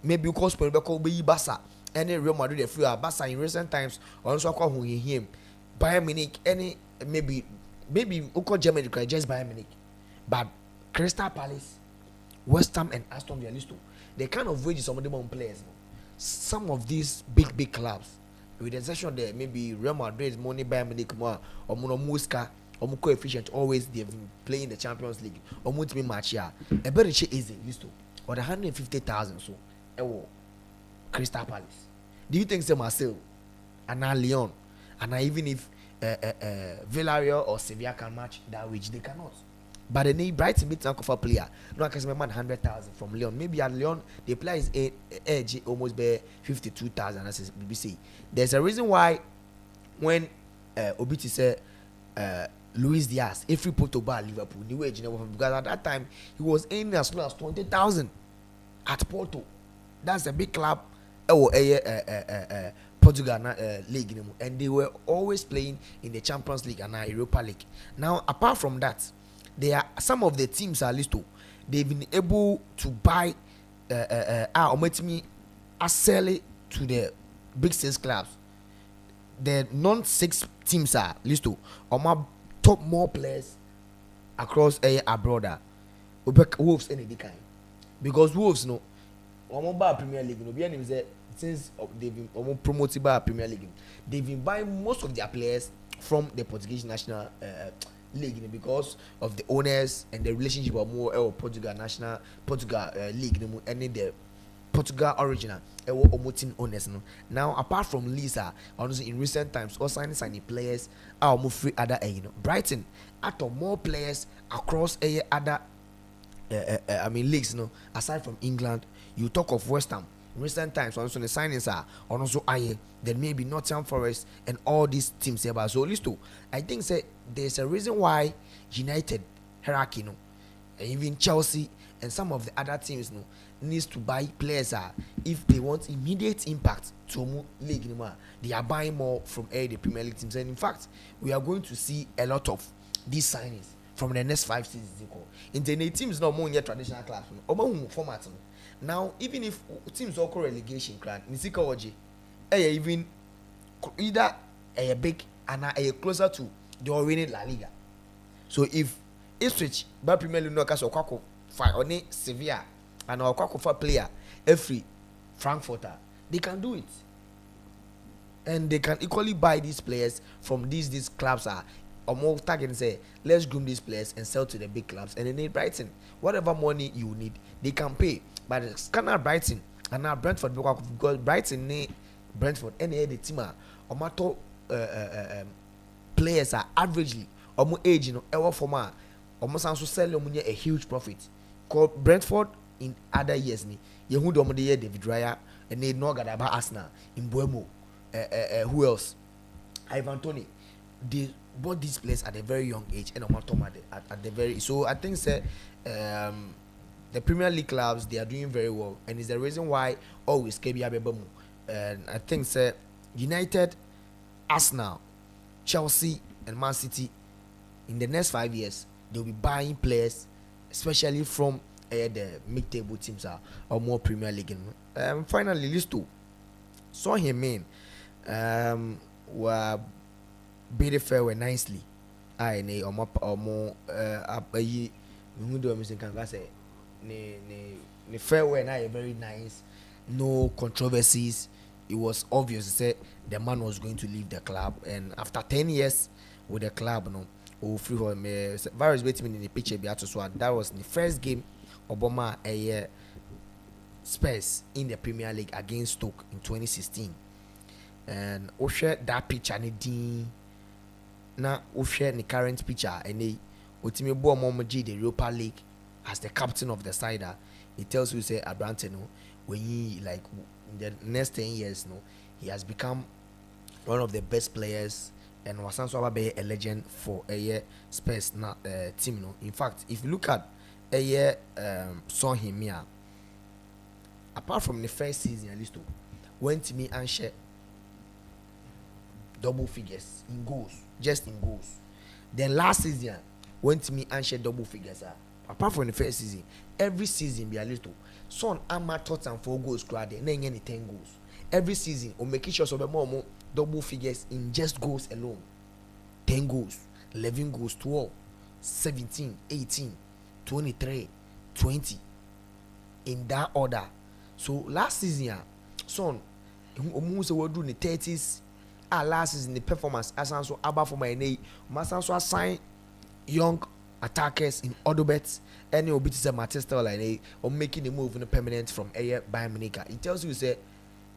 maybe because Pelbeco be Bassa, and Real Madrid, if you are Bassa in recent times, also call him Bayern Munich, any maybe Germany just Bayern Munich, but Crystal Palace, West Ham, and Aston Villa, the kind of wages some of them on players. Some of these big clubs, with the exception there maybe Real Madrid money Bayern Munich more or Muska or coefficient always they've been playing the Champions League or multi match here a better is used to or the 150,000 so Crystal Palace. Do you think say Marcel and now Lyon and now even if Villarreal or Sevilla can match that which they cannot? But the name Brighton beats Uncle for player. No, I can say man 100,000 from Lyon. Maybe at Lyon the player is edge almost by 52,000 as BBC. There's a reason why when Obiti said Luis Diaz, if we put to bar Liverpool, new age because at that time he was earning as low as 20,000 at Porto. That's a big club. Portugal league, and they were always playing in the Champions League and Europa League. Now, apart from that, there are some of the teams are listed. They've been able to buy sell it to the big six clubs. The non-six teams are listed. Top more players across abroad. Wolves any kind because Wolves Premier League since they've been promoted by Premier League, they've been buying most of their players from the Portuguese national league because of the owners and the relationship of more Portugal national league and the Portugal original team owners. Now apart from Lisa, honestly in recent times, all signing players are more free other Brighton out of more players across other leagues. Aside from England, you talk of West Ham. In recent times, also the signings are also higher than maybe Nottingham Forest and all these teams here. But so at least I think say there's a reason why United hierarchy, and even Chelsea and some of the other teams needs to buy players if they want immediate impact to league they are buying more from the Premier League teams. And in fact, we are going to see a lot of these signings from the next 5 seasons. Internet teams not more in traditional class format. Now, even if teams all relegation, Nisika Oji, even either a big and a closer to the winning La Liga. So if Ipswich by Premier League Newcastle or Kwako for only Sevilla and our Kwako for player every Frankfurter, they can do it, and they can equally buy these players from these clubs or more target and say let's groom these players and sell to the big clubs, and then Brighton whatever money you need they can pay. But scanner Brighton and now Brentford because Brighton Brentford any the team or matter players are averagely or more age ever former almost also sell a huge profit. Called Brentford in other years you who the year David Raya and they know about Arsenal in Buemo who else Ivan Toney. They bought these players at a very young age and at the very so I think say the Premier League clubs they are doing very well, and it's the reason why always KBA Bebomu. And I think say United, Arsenal, Chelsea, and Man City in the next 5 years they'll be buying players, especially from the mid-table teams or more Premier League. Finally, list 2 saw him were bid fair nicely. I ne or more the farewell and very nice, no controversies. It was obvious that the man was going to leave the club, and after 10 years with the club, various waiting in the picture. That was the first game Obama a Spurs in the Premier League against Stoke in 2016, and share that picture now share the current picture and they ultimately the Europa League as the captain of the side. It tells you say Abrante when he in the next 10 years he has become one of the best players and was also a legend for a Spurs team. In fact, if you look at saw him here, apart from the first season at least went to me and share double figures in goals, just in goals. Then last season went to me and share double figures. Apart from the first season, every season be a little. Son ama Tottenham 4 goals crowd then any 10 goals. Every season or making sure so more double figures in just goals alone. 10 goals, 11 goals, 12, 17, 18, 23, 20. In that order. So last season, son almost we do the 30s last season the performance asanso aba for my name masanso assign young attackers in Odobet any obi to say Manchester like or making the move in the permanent from Air Bayern Munich. It tells you say,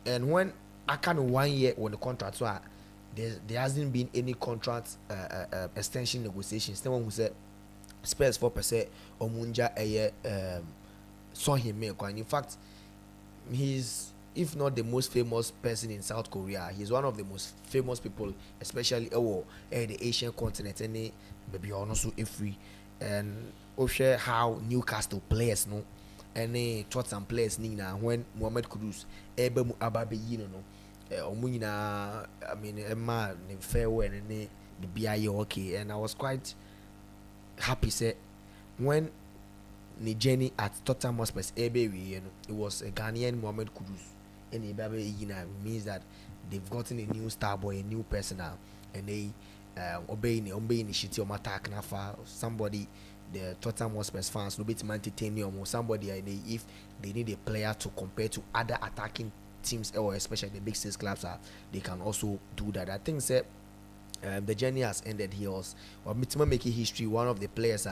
and when I can 1 year on the contract, so there hasn't been any contract extension negotiations. Someone who said Spurs 4% or Munja saw him make. And in fact, he's if not the most famous person in South Korea, he's one of the most famous people, especially the Asian continent. And maybe also free and share how Newcastle players no any Tottenham players nina when Mohamed Kudus ebe mu ababe yi no omunyina I mean Emma ne farewell and the BIA okay, and I was quite happy say when the journey at Tottenham Hotspur ebe we it was a Ghanaian Mohamed Kudus and ababe yi na means that they've gotten a new star boy, a new personnel, and they obeying initiative on attack nafa somebody the Tottenham Hotspur fans no bit entertain or somebody if they need a player to compare to other attacking teams or especially the big six clubs they can also do that. I think say the journey has ended here or making history. One of the players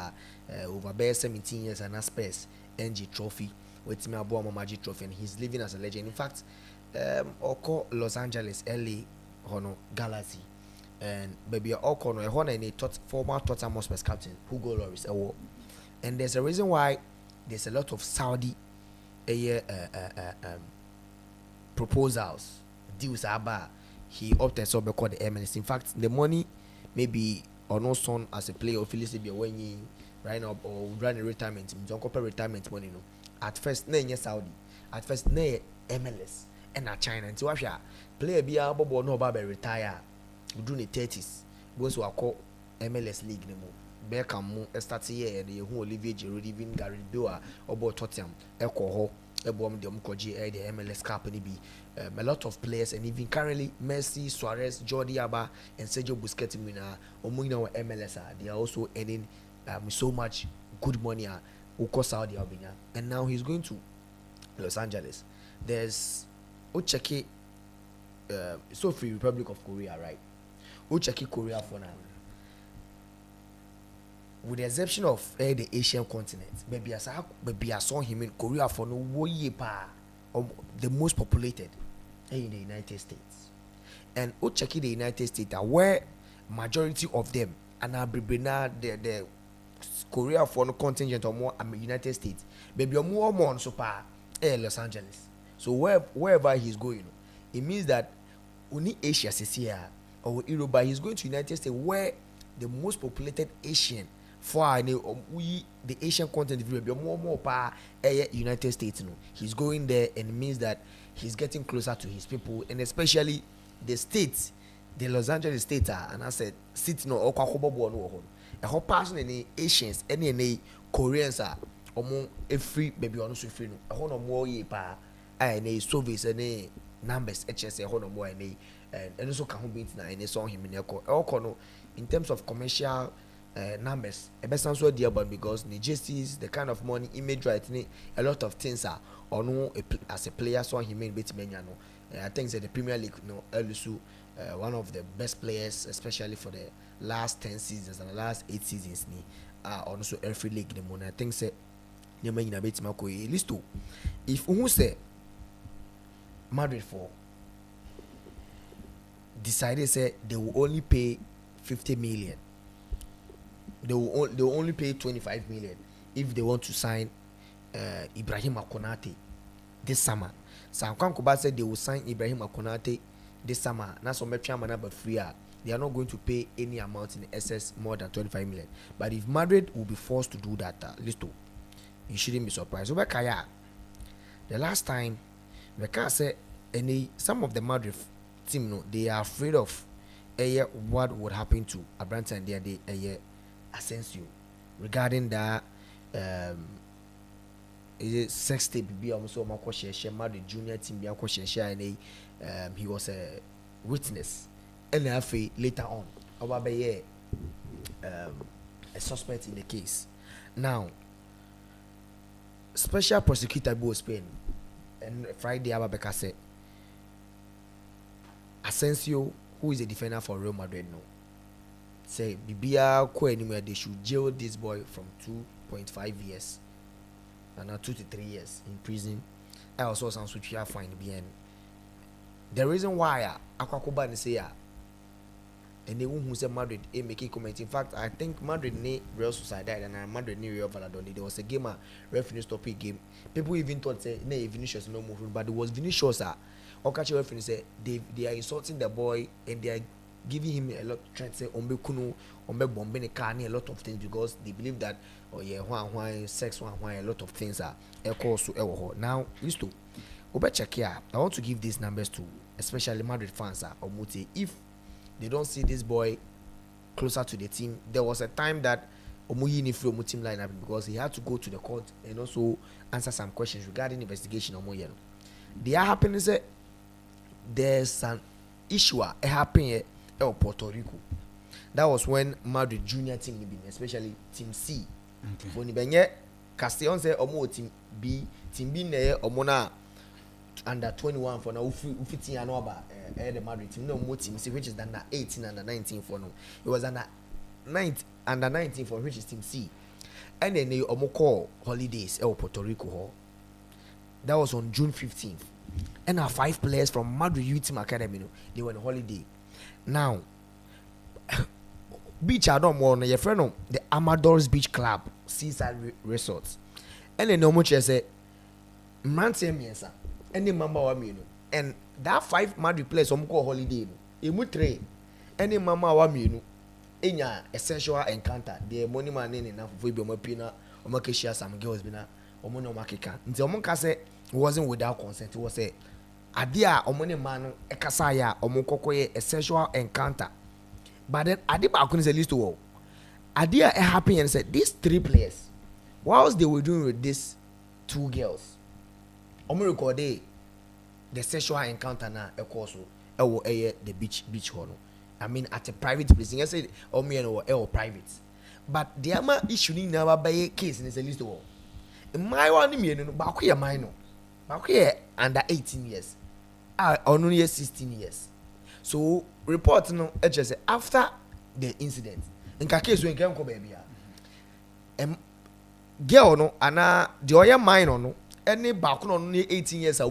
over bare 17 years and Spurs NG trophy with me abo Magic trophy, and he's living as a legend. In fact Oko Los Angeles LA Hono Galaxy and baby Okono a Honor a former Tottenham Hotspur captain Hugo Lloris and there's a reason why there's a lot of Saudi proposals deals about he opted so because the MLS. In fact the money maybe or no son as a player or Phyllis be when right now or run a retirement don't compare retirement money no at first na Saudi at first na MLS and at China until player be able no about retire during the 30s goes to call MLS league nemo Beckham mo start here and who Olivier Giroud even Gary Bale about Tottenham alcohol ebom dem koji the MLS cup ni be a lot of players, and even currently Messi, Suarez, Jordi Alba and Sergio Busquets omuna MLS they are also earning so much good money Saudi Arabia, and now he's going to Los Angeles. There's Ocheki so free Republic of Korea, right? Ocheki Korea for now. With the exception of the Asian continent, maybe I saw him in Korea for no the most populated in the United States. And Ocheki the United States are where majority of them and the Korea for no contingent or more United States. Maybe more so Los Angeles. So wherever he's going, it means that only Asia is here or Europe, but he's going to United States where the most populated Asian for the Asian continent will be more United States. He's going there, and it means that he's getting closer to his people, and especially the states, the Los Angeles state, and I said city no a whole person any Asians, any Koreans are among every baby on so free no a whole more any service any numbers HS a whole more and also can be in a song him in in terms of commercial numbers a best answer dear, but because the justice the kind of money image right a lot of things are or no as a player saw him in bit menu I think that the Premier League Elusu one of the best players especially for the last 10 seasons and the last 8 seasons also every league the money I think say you may na bit mako list to if who say Madrid for decided say they will only pay 50 million. They will only pay 25 million if they want to sign Ibrahim Konate this summer. So Kankuba said they will sign Ibrahim Konate this summer. That's what Metro free. They are not going to pay any amount in excess more than 25 million. But if Madrid will be forced to do that, Listo, you shouldn't be surprised. So the last time, Beka said some of the Madrid team they are afraid of what would happen to Abranta and their Asensio regarding that sex tape be also the junior team be and he was a witness and later on a suspect in the case. Now special prosecutor Bo Spain and Friday Ababeka said Asensio who is a defender for Real Madrid now, say Bibia ko anywhere they should jail this boy from 2.5 years and now 2 to 3 years in prison. I also sound switch here fine bien. The reason why Akwakoba and say and they who say Madrid making comment. In fact, I think Madrid need Real Sociedad and Madrid need Real Valladolid. There was a game referee stopped a game. People even thought say nay Vinicius no move, but it was Vinicius Okachi referee say they are insulting the boy and they are giving him a lot, trying to say ombe kunu, ombe bombe ne car, a lot of things because they believe that why sex why a lot of things are also now used to check here. I want to give these numbers to especially Madrid fans or Muti. If they don't see this boy closer to the team, there was a time that Omuyi from team lineup because he had to go to the court and also answer some questions regarding investigation of Omoyeno. They are happening say there's an issue happening in Puerto Rico. That was when Madrid junior team, especially team C. For Nibenye Castellon say Omo team B ne Omona under 21 for now ufi and over the Madrid team no more team which is under 18 and 19 for now. It was under 19 for which is team C. And then they call holidays Puerto Rico. That was on June 15th. And our 5 players from Madrid Youth Team Academy, they were on holiday. Now, beach I don't want your friend the Amadors Beach Club, Seaside Resorts. And then no much say Mantiamiesa, any member of me, and that 5 Madrid players call holiday. Imutre, any mama wa me, in your essential encounter, the money man in enough for Bimopina, or Makishia, some girls bina, or Monomakika. Until Monkase wasn't without consent, it was a Adia or money man, a Kasaya, or Mokokoye, a sexual encounter. But then Adiba couldn't say list to all. Adia happy and said these 3 players, whilst they were doing with these 2 girls, Omo recorded the sexual encounter na a course the beach hall. I mean at a private place. I said or private. But the ama issue never by a case in the list of all. My one me no bakuya minor. Bakuya under 18 years. Only 16 years. So report no just after the incident. In case when can go baby. Girl no ana the other minor no any back on 18 years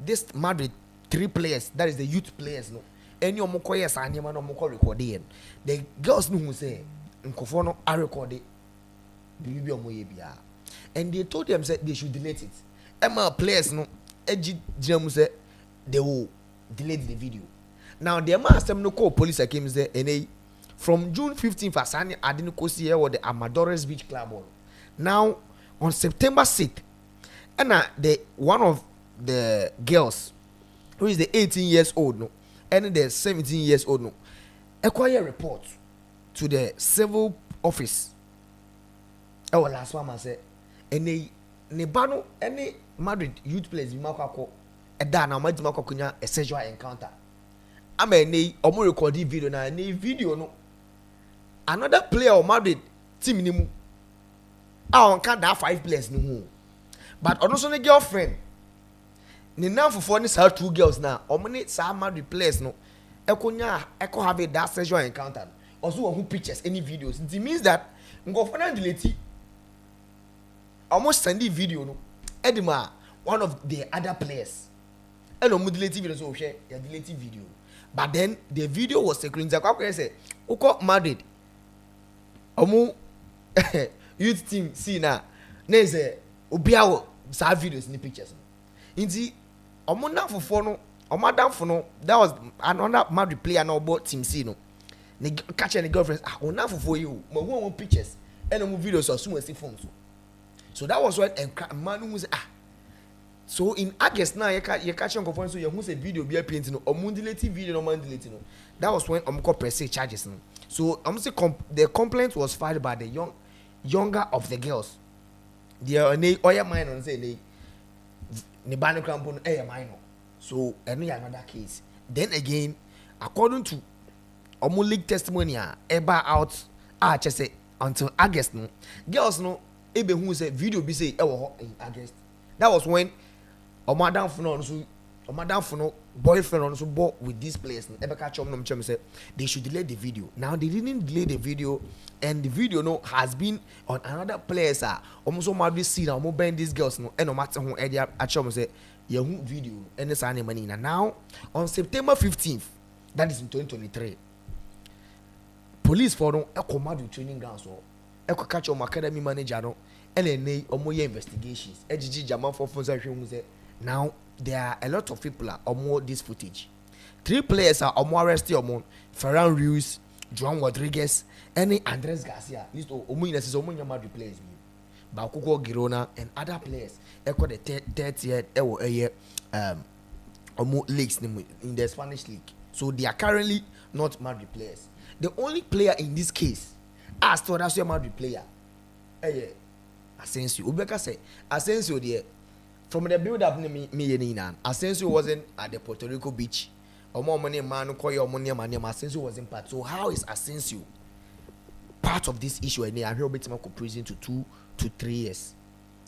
this Madrid 3 players, that is the youth players no. Any omokoyes and no moko recording. The girls no who say Nkofono are recorded. And they told them that they should delete it. Emma players no edgy jam say they will delete the video. Now the master no call police came say and from June 15th Asani I didn't go see here the Amadores Beach Club on. Now on September 6th and the one of the girls who is the 18 years old no and the 17 years old no acquire report to the civil office. Last one I say and nebano any Madrid youth players in Makako a dana Madimako kunya a sexual encounter. I mean omo recording video na video no another player of Madrid team ni mu on can that 5 players no mu but also the girlfriend ni now for ni sa 2 girls na omo ni sa Madrid players no eko have that sexual encounter also who pictures any videos it means that ngofo na delete almost send the video no edima one of the other players and omo delete video so share ya delete video but then the video was secret zakwa say uko Madrid omo youth team see na say obiawo sa videos ni pictures inti omo na fofo no omo adamfo no that was another Madrid player no about team C no ne catch any girlfriends na fofo you mo who pictures and omo videos or so phone so that was when man who say so in August now you catch on conference so you who say video be painting no omo delete video no man delete no that was when omo press charges no so I'm say the complaint was filed by the younger of the girls. The oya minor say ne banu crampo no minor. So another case. Then again, according to omo leak testimony eba out just say until August no girls no ebe who say video be say in August. That was when omo adamfo no boyfriend also bought with this players. Say they should delay the video. Now they didn't delay the video, and the video no has been on another players. Almost Madrid see now bend these girls no, and no matter who area say your video and it's any money. Now on September 15th, that is in 2023, police for no command training grounds so catch academy manager no LNA omo investigations. Ejiji Jaman for now there are a lot of people are more this footage. 3 players are more arrested among Ferran Ruiz, Juan Rodriguez, and Andres Garcia. List of Madrid players. Bakuko Girona and other players. Echo the 30th year leagues in the Spanish league. So they are currently not Madrid players. The only player in this case, as to that's your Madrid player, Asensio. Ubeka say Asensio there. From the build up, Asensio wasn't at the Puerto Rico beach. Or more money, man, call your money, Asensio wasn't part. So, how is Asensio part of this issue? And I hear about him prison to 2 to 3 years.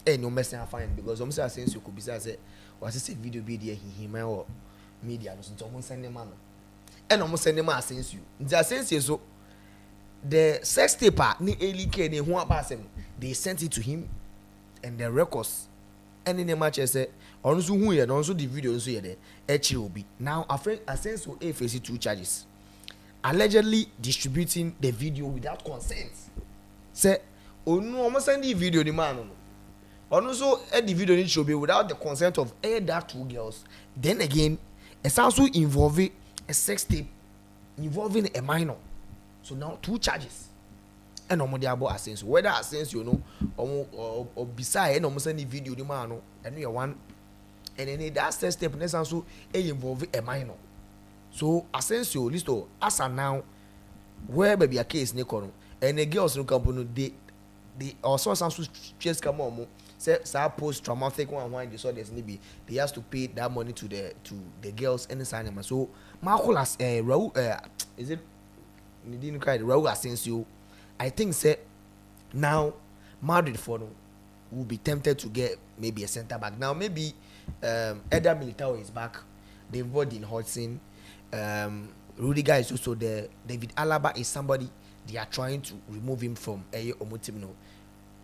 And no messing fine because I'm saying Asensio could be said, was this a video be there? He or media, so almost send them man. And almost send them Asensio. The Asensio, so the sex taper, ni Elike, ni who pass him, they sent it to him, and the records. And in the match, I said, also who and also the video also here, HOB. Now, Asensio faces 2 charges. Allegedly distributing the video without consent. Say, oh no, I'm sending the video the man. Also, the video needs to be without the consent of either 2 girls. Then again, it's also involving a sex tape involving a minor. So now 2 charges. And no about Asensio. Whether Asensio or beside no send the video the man and we are one and then that step next also involve a minor. So Asensio listo as now where baby a case nekono and the girls no company they also some just come on say post traumatic one disorders maybe they has to pay that money to the girls and the cinema. So Marcolas Raul is it didn't cry Raul Asensio. I think say now Madrid for will be tempted to get maybe a centre back. Now maybe Eder Militao is back. They've bought in Hudson. Rudiger is also there. David Alaba is somebody they are trying to remove him from Omotimno.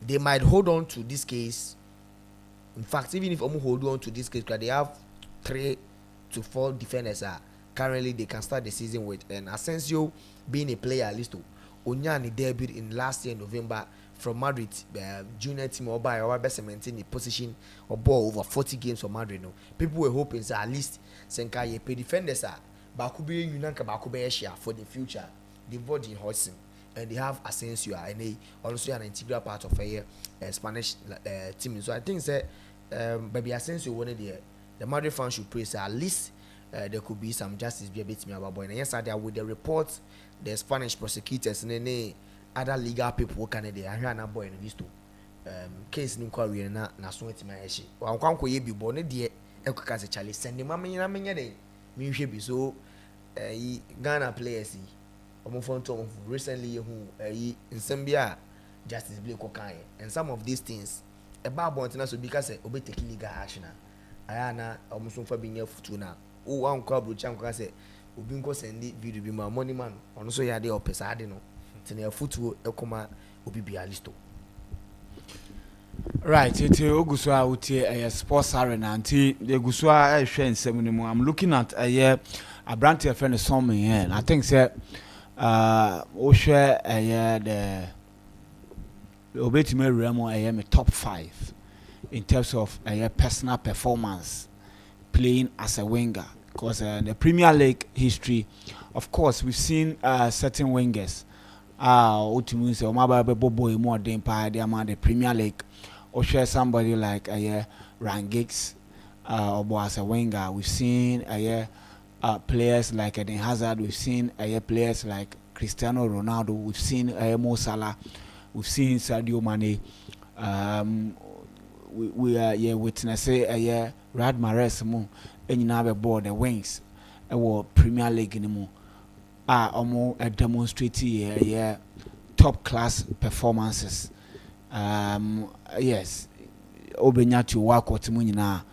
They might hold on to this case. In fact, even if Omo hold on to this case, because they have 3 to 4 defenders currently they can start the season with, and Asensio being a player at least. Onyani debuted in last year November from Madrid junior team or by our best maintain the position or ball over 40 games for Madrid. No, people were hoping that at least Senkai pay defenders Bakubi Yunanka Bakube Asia for the future. They bought in Hudson and they have Asensio and they also an integral part of a Spanish team. So I think that baby Asensio wanted the Madrid fans should pray at least there could be some justice be a bit me about boy. And yes, there with the reports. The Spanish prosecutors and any other legal people who can they are na boy in this too. Case inquiry na so it my eshi. Wan kwan ko ye bi bo ne de ekaka se chale send ma menya de me hwe bi so Ghana players omo fon to recently who nsem bia justice blake ko kan and some of these things eba bontina so because obe take legal action aya na omo so fa bi nya futu na o wan ko abrocha ko say obi nko sendi video bi ma money man ono so ya de opesa ade no tene afutuo ekoma obi bia listo right it oguso a utie sports arena anti the guso a hwe nsem ni mu. I'm looking at a brand friend something here and I think say o hwe the obetime remo me top 5 in terms of personal performance playing as a winger. Because the Premier League history, of course, we've seen certain wingers. More than the Premier League, or share somebody like Ryan Giggs, or as a winger. We've seen players like Eden Hazard. We've seen players like Cristiano Ronaldo. We've seen Mo Salah. We've seen Sadio Mane. We are witnessing Riyad Mahrez. And you board the wings Premier League anymore almost demonstrating top class performances. Yes, Obenya to work with Munina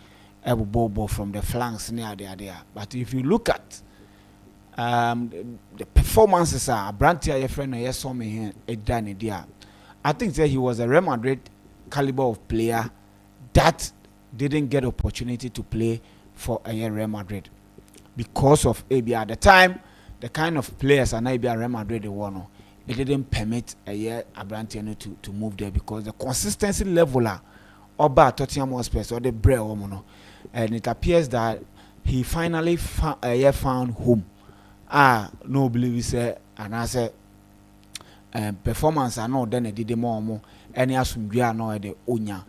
ball from the flanks near there. But if you look at the performances are Brantia your friend yes saw me here it done it there. I think that he was a Real Madrid caliber of player that didn't get opportunity to play for a Real Madrid because of AB at the time. The kind of players and maybe Real Madrid they won, it didn't permit a year Abrantiano to move there because the consistency leveler about Tottenham Hotspur or the Bre Omono, and it appears that he finally found home. No believe say and I say performance I know then did more any asumdua no the onya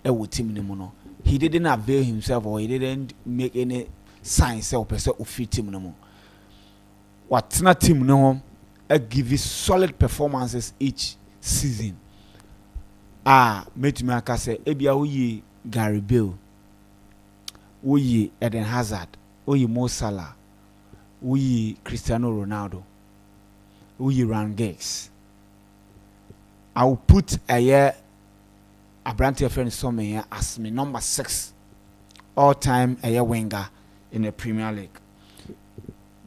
e team no. He didn't avail himself or he didn't make any signs or person of fit team no. What's not team no give you solid performances each season. Made me say ebia we Gary Bale, we Eden Hazard, we Mo Salah, we Cristiano Ronaldo, we Ryan Giggs. I will put a year Abrantia friend Some here as my number 6 all-time a year winger in the Premier League.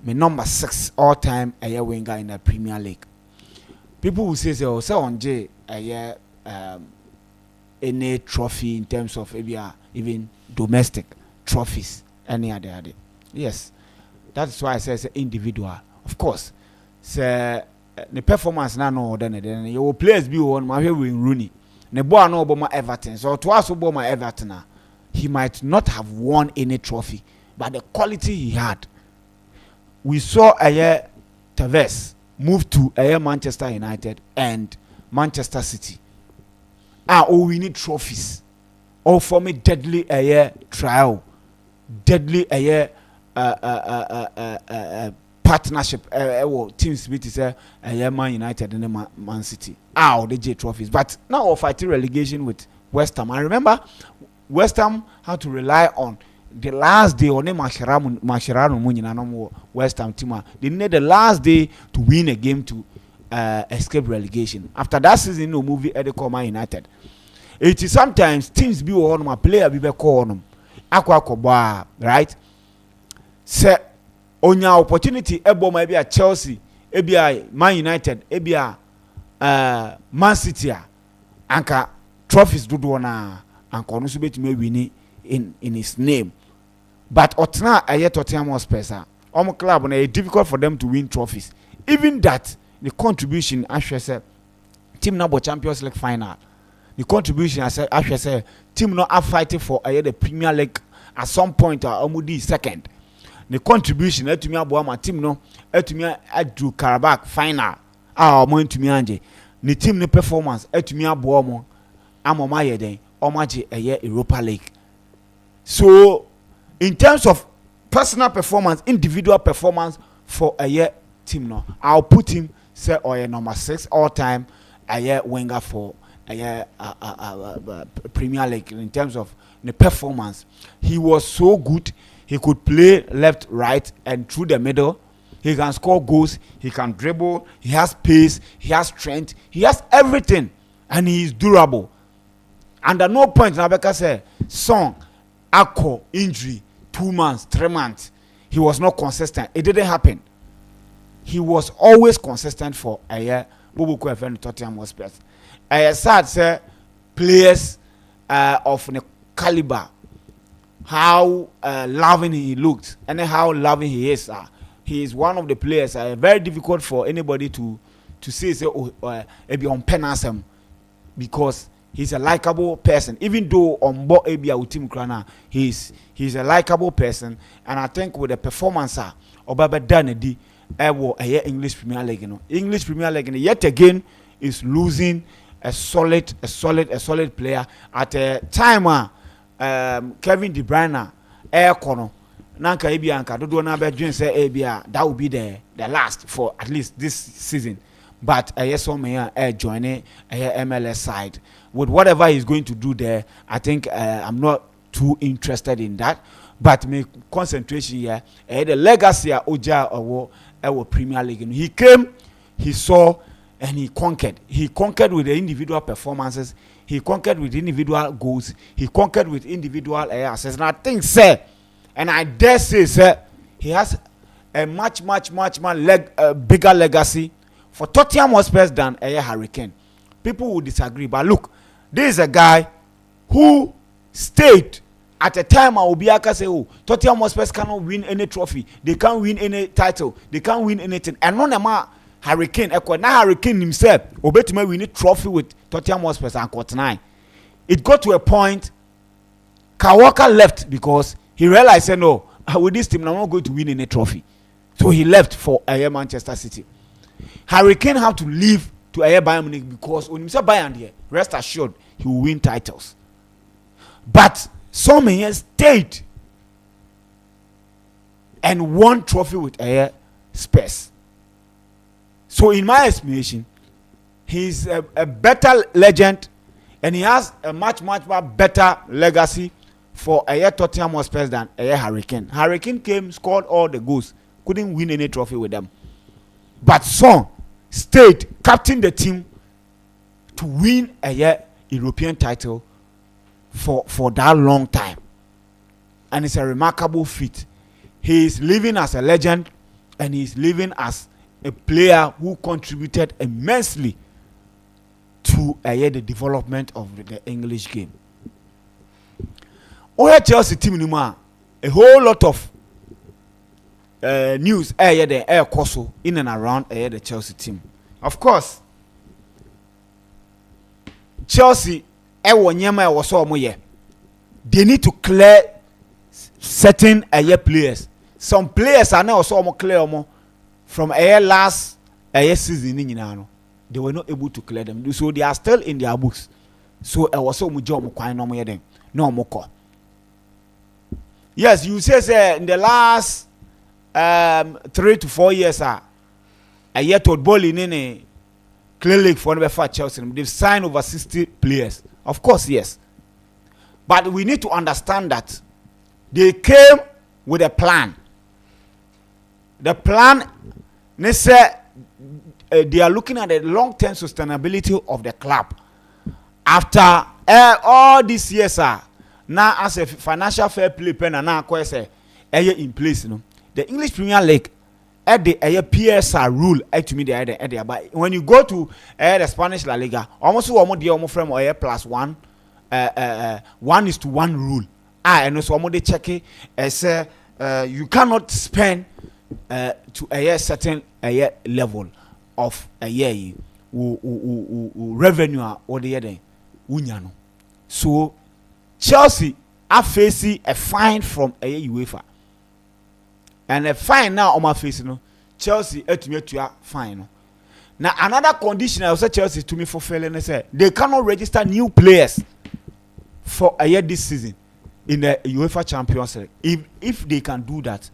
My number 6 all-time a year winger in the Premier League. People will say on J a year any trophy in terms of even domestic trophies any other. Yes, that's why I say it's individual. Of course, say the performance now no then your players be one my Wayne Rooney. The boy no Obama Everton. So to us Obama Everton, he might not have won any trophy, but the quality he had. We saw a year Tevez move to a year Manchester United and Manchester City. We need trophies. Or for me, deadly a year trial, deadly a year partnership. Teams beat is a year Man United and Man City. The J trophies. But now we're fighting relegation with West Ham. I remember West Ham had to rely on the last day on Mashirano West Ham team. They need the last day to win a game to escape relegation. After that season, no movie at the Man United. It is sometimes teams be on my player be call on them. Aqua right? Say on your opportunity, ebo might be at Chelsea, ABI, Man United, ABI, Man City, anka trophies do na anka no so betime win in his name. But otna aye Tottenham Hotspur club na difficult for them to win trophies. Even that the contribution actually say team number Champions League final. The contribution actually say team not fighting for the Premier League at some point almost second. The contribution to me abo my team no to me adu Carabao final. Mo to me anje. The team no performance to me abo mo amoma ye den omaje Europa League. So in terms of personal performance, individual performance for a year team no, I'll put him say number 6 all time a year winger for a year Premier League in terms of the performance. He was so good. He could play left, right, and through the middle. He can score goals. He can dribble. He has pace. He has strength. He has everything, and he is durable. And at no point, Nabeka said, "Song, Akko, injury, 2 months, 3 months." He was not consistent. It didn't happen. He was always consistent for a year. Bubuku FM Tottenham Hotspur. I sad say players of the caliber, how loving he looked and how loving he is. He is one of the players. Very difficult for anybody to say maybe on penasem because he's a likable person. Even though on board Abia Team Krana, he's a likable person, and I think with the performance Obaba Danedi English Premier League, English Premier League yet again is losing a solid player at a time. Kevin De Bruyne Kono Nanka Ebianka do na be dwen say Ebia that will be the last for at least this season. But yes, joining MLS side with whatever he's going to do there. I think I'm not too interested in that. But my concentration here, the legacy of Oja or Premier League. He came, he saw, and he conquered. He conquered with the individual performances. he conquered with individual goals, he conquered with individual assists. And I think, sir, and I dare say, sir, he has a much bigger legacy for Tottenham Hotspur than Hurricane. People will disagree, but look, this is a guy who stayed at a time. Obiaka say, oh, Tottenham Hotspur cannot win any trophy, they can't win any title, they can't win anything. And none of my Hurricane, now Hurricane himself, Obetime win a trophy with Tottenham Hotspur and Court 9. It got to a point, Kawaka left because he realized, no, with this team, I'm not going to win any trophy. So he left for Manchester City. Hurricane have to leave to Bayern Munich because when he said Bayern here, rest assured, he will win titles. But some years stayed and won trophy with Spurs. So in my estimation, he's a better legend and he has a much better legacy for Tottenham Hotspur than Hurricane. Hurricane came, scored all the goals, couldn't win any trophy with them. But Son stayed, captained the team to win a European title for that long time. And it's a remarkable feat. He is living as a legend and he is living as a player who contributed immensely to the development of the English game. Chelsea team a whole lot of news in and around the Chelsea team. Of course, Chelsea they need to clear certain players. Some players are now also clear from last season. They were not able to clear them, so they are still in their books. So I was so much job no more. Yes, you say in the last 3 to 4 years, a year to ball in any clear league for Chelsea. They've signed over 60 players. Of course, yes. But we need to understand that they came with a plan. The plan, they say, they are looking at the long-term sustainability of the club. After all these years, now as a financial fair play pen and now in place, the English Premier League at the PSR rule to me the but when you go to the Spanish La Liga, almost from +1 1:1 rule. And also they check it say you cannot spend to a certain level of revenue or the other. So Chelsea are facing a fine from UEFA. And a fine now on my face, Chelsea to fine. Now another condition I also Chelsea to me for failing they cannot register new players for a year this season in the UEFA Champions League. If they can do that,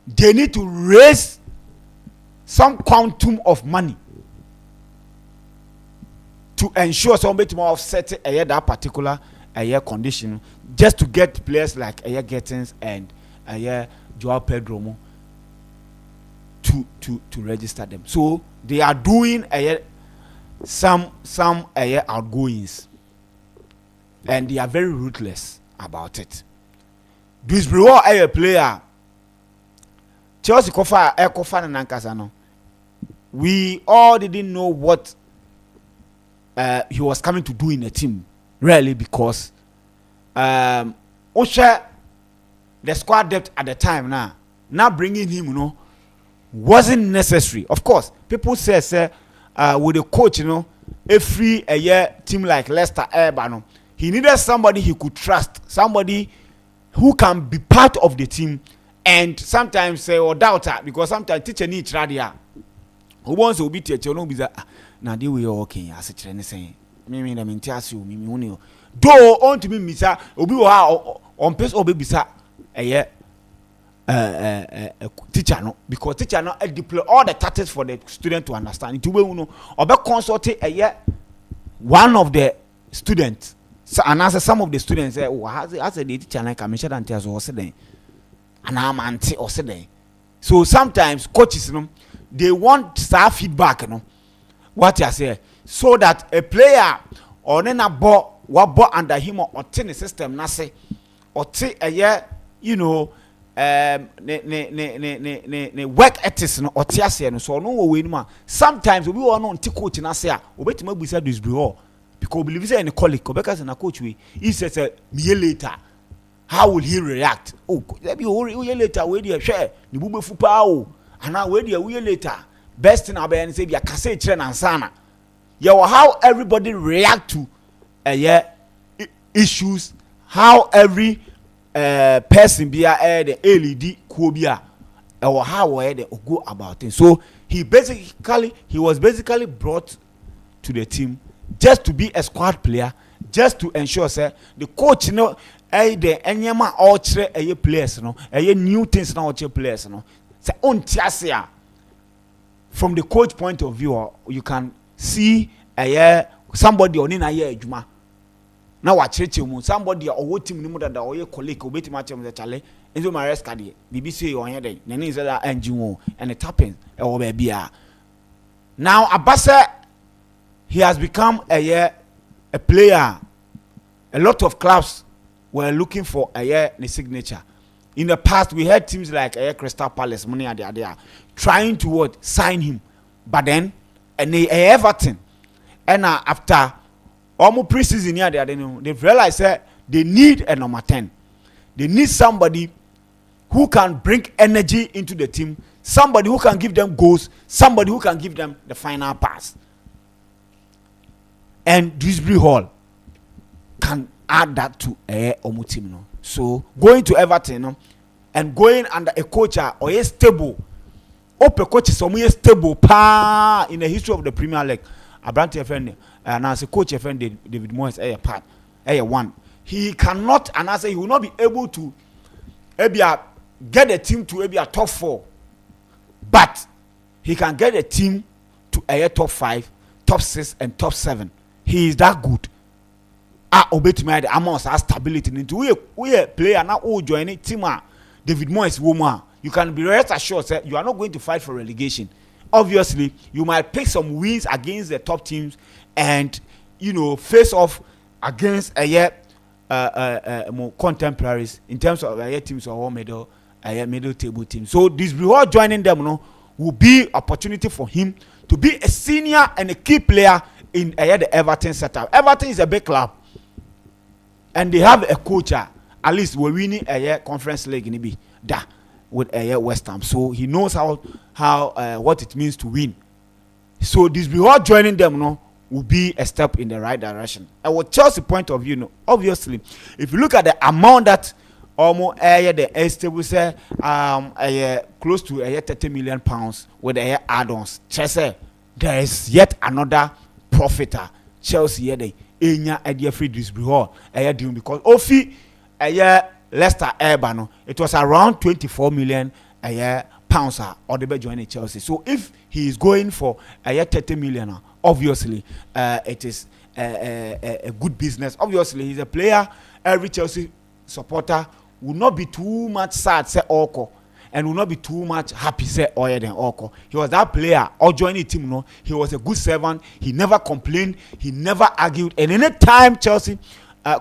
they need to raise some quantum of money to ensure somebody more offset that particular condition, just to get players like Gettins and Joao Pedro to register them. So they are doing some outgoings, and they are very ruthless about it. This reward a player Chelsea kofa na nankasa no. We all didn't know what he was coming to do in the team, really, because Osha, the squad depth at the time now bringing him, wasn't necessary. Of course, people say with the coach, every a year team like Leicester, he needed somebody he could trust, somebody who can be part of the team, and sometimes say or doubt her, because sometimes teacher needs radia. Who wants to be teacher? No, because now they were okay. I said, "Anything, me na mintiasi o, me only. Though on to me, Misa, obi wa on place obi bisa teacher no, because teacher no deploy all the tactics for the student to understand. It will no, obi consult one of the students, and answer some of the students say, "Oh, has the teacher like I mentioned and tell us then." And I'm anti or say. So sometimes coaches, they want staff feedback, what you say, so that a player or na bo what bo under him or tin system na say or ti you know ne work ethics no or tiase no so no we no sometimes we won on ti coach na say a obetima busa this bro because believe say any colleague because na coach we he says me later how will he react let be we later we dey share ni bu befu pa o ana we dey we later best thing about say be akase kire na ansana how everybody react to issues, how every person be the LED kubia or how they go about it. So he was basically brought to the team just to be a squad player, just to ensure say the coach the enyama all players new things now players say on tiasia. From the coach point of view, you can see somebody on in a year juma. Now watch somebody or what team nimu that or your colleague obeti match the chale into my rest card BBC on here then is that engine and it happens or baby. Now Abasa he has become a player. A lot of clubs were looking for the signature. In the past we had teams like Crystal Palace money are there trying to sign him, but then and Everton and after almost pre-season here they've realized that they need a number 10. They need somebody who can bring energy into the team, somebody who can give them goals, somebody who can give them the final pass. And Dewsbury Hall can add that to a team. No? So going to Everton and going under a coach or a stable, open coach is some stable pa in the history of the Premier League. Abrante friend and as a coach friend David Moyes one. He cannot and I say he will not be able to get a team to a top 4, but he can get a team to a top 5, top 6, and top 7. He is that good. Obetumi the amount of stability into we a player now who join a team. David Moyes woman, you can be rest assured that you are not going to fight for relegation. Obviously, you might pick some wins against the top teams and face off against more contemporaries in terms of teams or middle table team. So this reward joining them will be opportunity for him to be a senior and a key player in the Everton setup. Everton is a big club, and they have a coach. At least we're winning a Conference League in be that with West Ham, so he knows how what it means to win. So this reward joining them will be a step in the right direction. And what Chelsea point of view, obviously, if you look at the amount that almost the stable say close to 30 million pounds with the add-ons, Chelsea there is yet another profiter. Chelsea here they enya idea free this reward doing because Ofi Leicester Airbano, it was around 24 million pounds or the joining Chelsea. So if he is going for 30 million, obviously it is a good business. Obviously he's a player. Every Chelsea supporter will not be too much sad say Oko and will not be too much happy say Oya than Oko. He was that player or joining team. He was a good servant. He never complained. He never argued. And any time Chelsea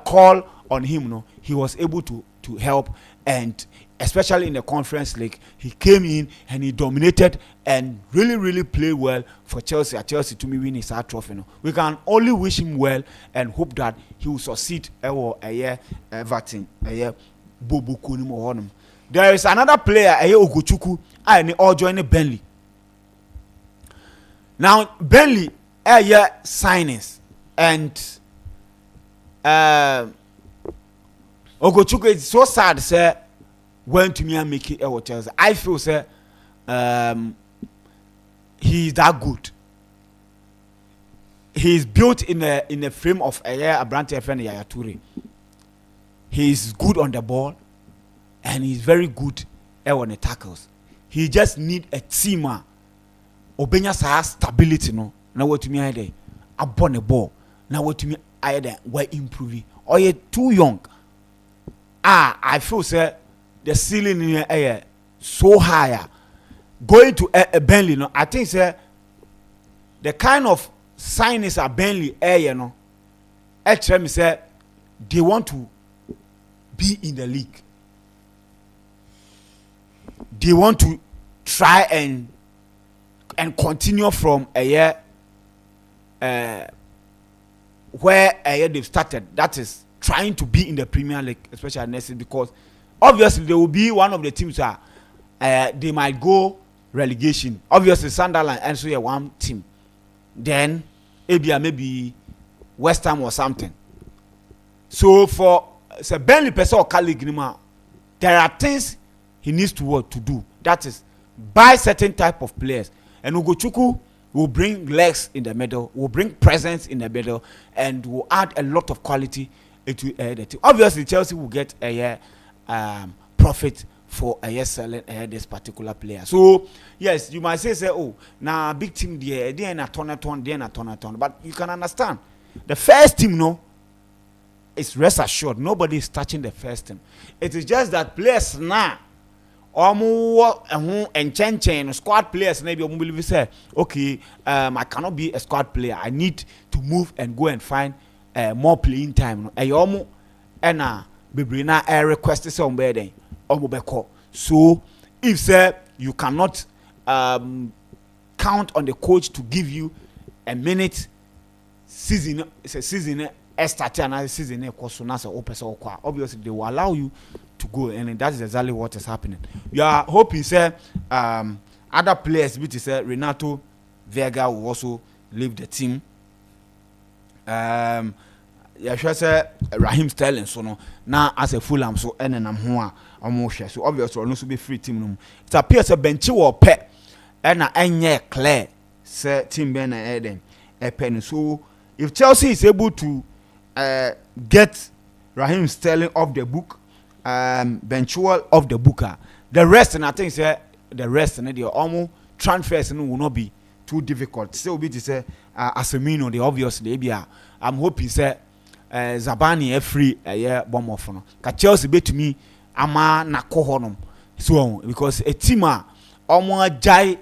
call on him, he was able to help, and especially in the Conference League, he came in and he dominated and really played well for Chelsea. Chelsea to me win his trophy. We can only wish him well and hope that he will succeed. Everton, there is another player, Ogochukwu, and all joining Burnley. Now Burnley, signings and Ogochukwu is so sad, say, when to me and make it Chelsea. I feel, say, he is that good. He is built in a frame of Abrante friend Yaya Toure. He is good on the ball, and he is very good on the tackles. He just need a teamer. Obenya sa stability no. Now what to me I dey upon the ball. Now what to me I dey we improve. Or you too young. I feel say the ceiling in here so higher. Going to a Burnley, I think say the kind of signings at Burnley HM say they want to be in the league. They want to try and continue from a year where a year they've started. That is trying to be in the Premier League, especially next season, because obviously they will be one of the teams that they might go relegation. Obviously Sunderland and so one team. Then maybe West Ham or something. So for Burnley person or colleague, there are things he needs to work to do. That is buy certain type of players. And Ugochukwu will bring legs in the middle, will bring presence in the middle, and will add a lot of quality into the team. Obviously, Chelsea will get a year profit for a year selling this particular player. So yes, you might say oh, now big team there, they are a ton. But you can understand the first team, no. It's rest assured nobody is touching the first team. It is just that players now and squad players maybe believe say okay, I cannot be a squad player. I need to move and go and find more playing time. And Bibrina request some better so if say you cannot count on the coach to give you a minute season, it's a season starting another season obviously they will allow you to go, and that is exactly what is happening. You are hoping say other players which is Renato Vega will also leave the team. Yeah, sure say Raheem Sterling so no now as a Fulham so and I'm here so obviously also be free team. It appears a bench or pet and enye clear say team Ben Eden a pen. So if Chelsea is able to get Raheem Sterling off the book, Benchwell off the booker, the rest, and I think say the rest and the almost transfers will not be too difficult. Still be to say Asemino, the obviously I'm hoping say Zabani free a year bomb off no. Ka Chelsea bet to me ama na kohonom so because a team almost jai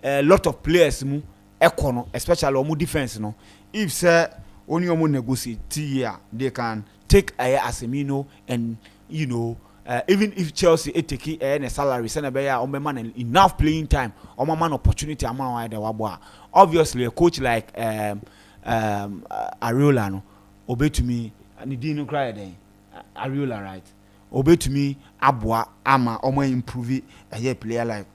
a lot of players mu econo, especially omu defense no. If say only omu negotiate here, they can take a Asemino and even if Chelsea take a salary, send a bear on man enough playing time, on man opportunity amount the wabwa. Obviously a coach like Ariola no obey to me and he didn't cry then. Ariola right. Obey to me abwa ama omo improve a player like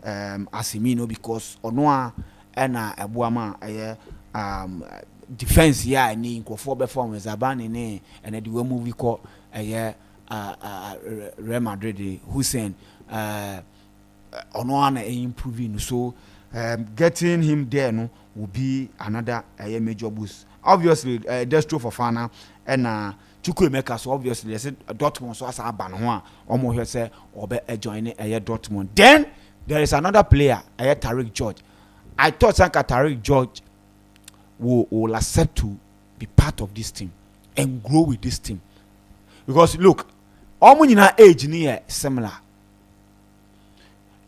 Asemino because onoa ena abuama defense ya ni nkofo be form Zabani ne and the movie called Real Madrid Hussein onoa improving so getting him there no will be another major boost. Obviously Destro Fofana and Chukwuemeka so obviously they said Dortmund so as a ban ho omo here say obe join Dortmund. Then there is another player Tariq George. I thought Sanka Tariq George will accept to be part of this team and grow with this team because look omo nyina age near similar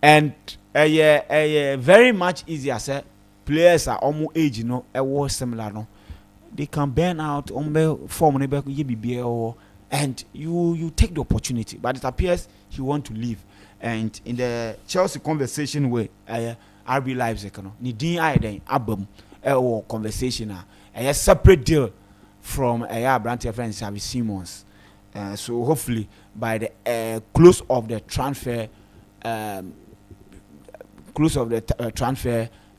and very much easier say players are almost age was similar no they can burn out on form and you take the opportunity, but it appears he want to leave. And in the Chelsea conversation with RB Leipzig ni din aiden abam conversation a separate deal from Brandt friend Xavi Simons. So hopefully by the close of the transfer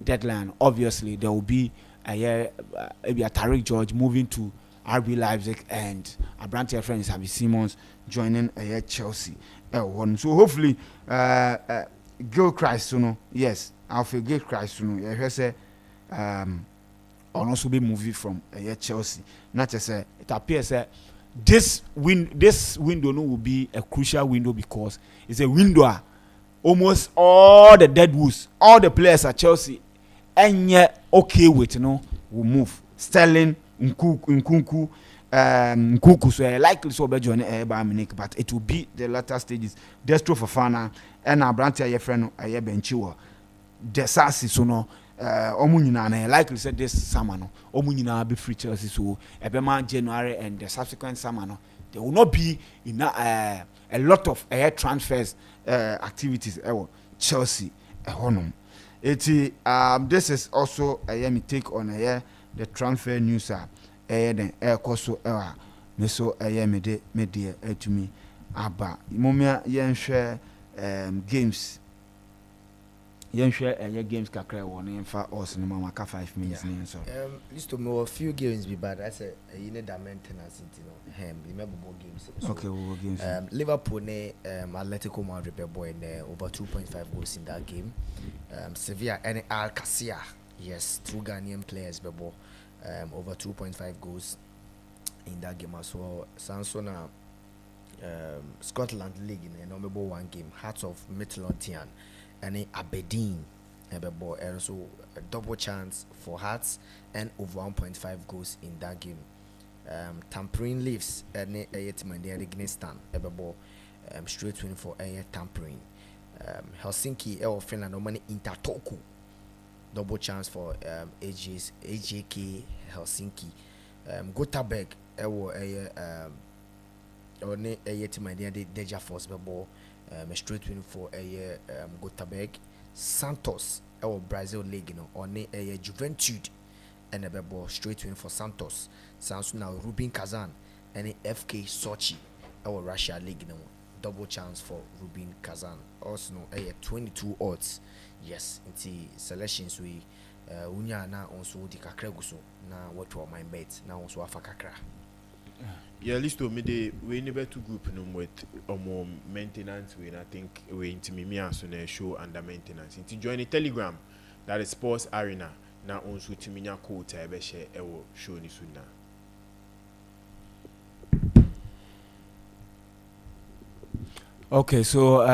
deadline, obviously there will be maybe a Tariq George moving to RB Leipzig and a Brandt friend Xavi Simons joining Chelsea. So hopefully Gil Christ, yes, I'll feel Gil Christ, I say also be moving from Chelsea. Not just it appears that this window will be a crucial window because it's a window. Almost all the deadwoods, all the players at Chelsea, and yet okay with will move. Sterling, Nkunku, so likely so be joining Bayern Munich, but it will be the latter stages. Destro Fofana and our Brandt friend Benchua, Desasi omu nyina na likely said this summer no omu nyina be free Chelsea so ebema January and the subsequent summer no there will not be in a lot of transfers activities Chelsea honum. This is also me take on the transfer news then koso me so me de to me aba momia yen share games yen share games kakra won in fa us no mama ka 5 minutes ni so used to know a few games be bad. I say you need that maintenance, you know. Remember more games. So, okay, we will games. Liverpool ne Atletico Madrid boy ne over 2.5 goals in that game. Sevilla and Alcacia, yes, 2 Ghanaian players bebo over 2.5 goals in that game as well. Sansona Scotland League in a number 1 game. Hearts of Midlothian and Aberdeen. And so a double chance for Hearts and over 1.5 goals in that game. Tampering Leafs and a Afghanistan straight win for a Tampering. Helsinki Finland money Intertoku double chance for AJK Helsinki. Gothenburg a team Deja Force straight win for a Gothenburg. Santos Brazil League, you know, on a Juventude and a straight win for Santos. Sounds now Rubin Kazan and a FK Sochi Russia League, you know, double chance for Rubin Kazan. Also, a 22 odds. Yes, it's selections we unya na onso di kakra guso na what to my bet na onso afa kakra. Yeah, list to me we never to group no with more maintenance we I think we into me so na show under maintenance. Into join the Telegram that is Sports Arena na onso timinya quote e be share e wo show ni suna. Okay, so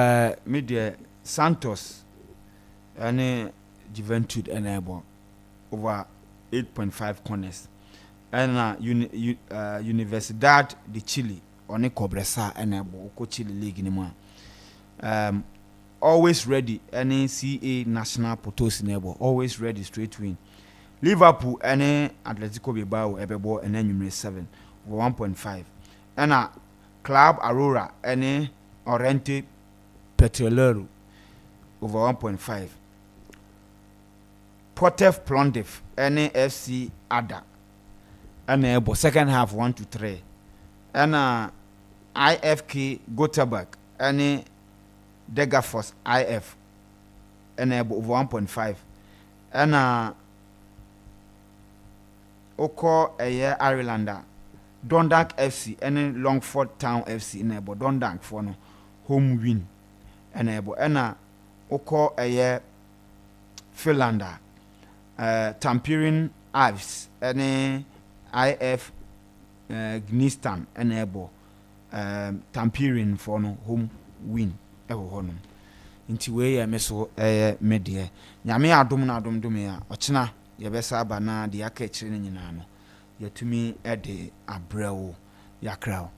media Santos and Juventude enable over 8.5 corners. And Universidad de Chile on Cobresa enable Chile League anymore. Always ready, NCA National Potos enable, always ready straight win. Liverpool and Atletico Bilbao ebebo and then 7 over 1.5. And Club Aurora and Oriente Petrolero over 1.5. Potef Plondif and FC Ada and second half 1 to 3. And IFK Gothenburg and Degerfors IF and over 1.5. And Oko Irelander Dundalk FC and Longford Town FC in Dundalk for no home win and Oko Finlander Tampering Ives and IF Gnistan and Tampering for no home win honum inti we meso media nyame adom na adom dom ya ochina ye besa aba na de aka chire nyina no yatumi ede abrewo yakrawo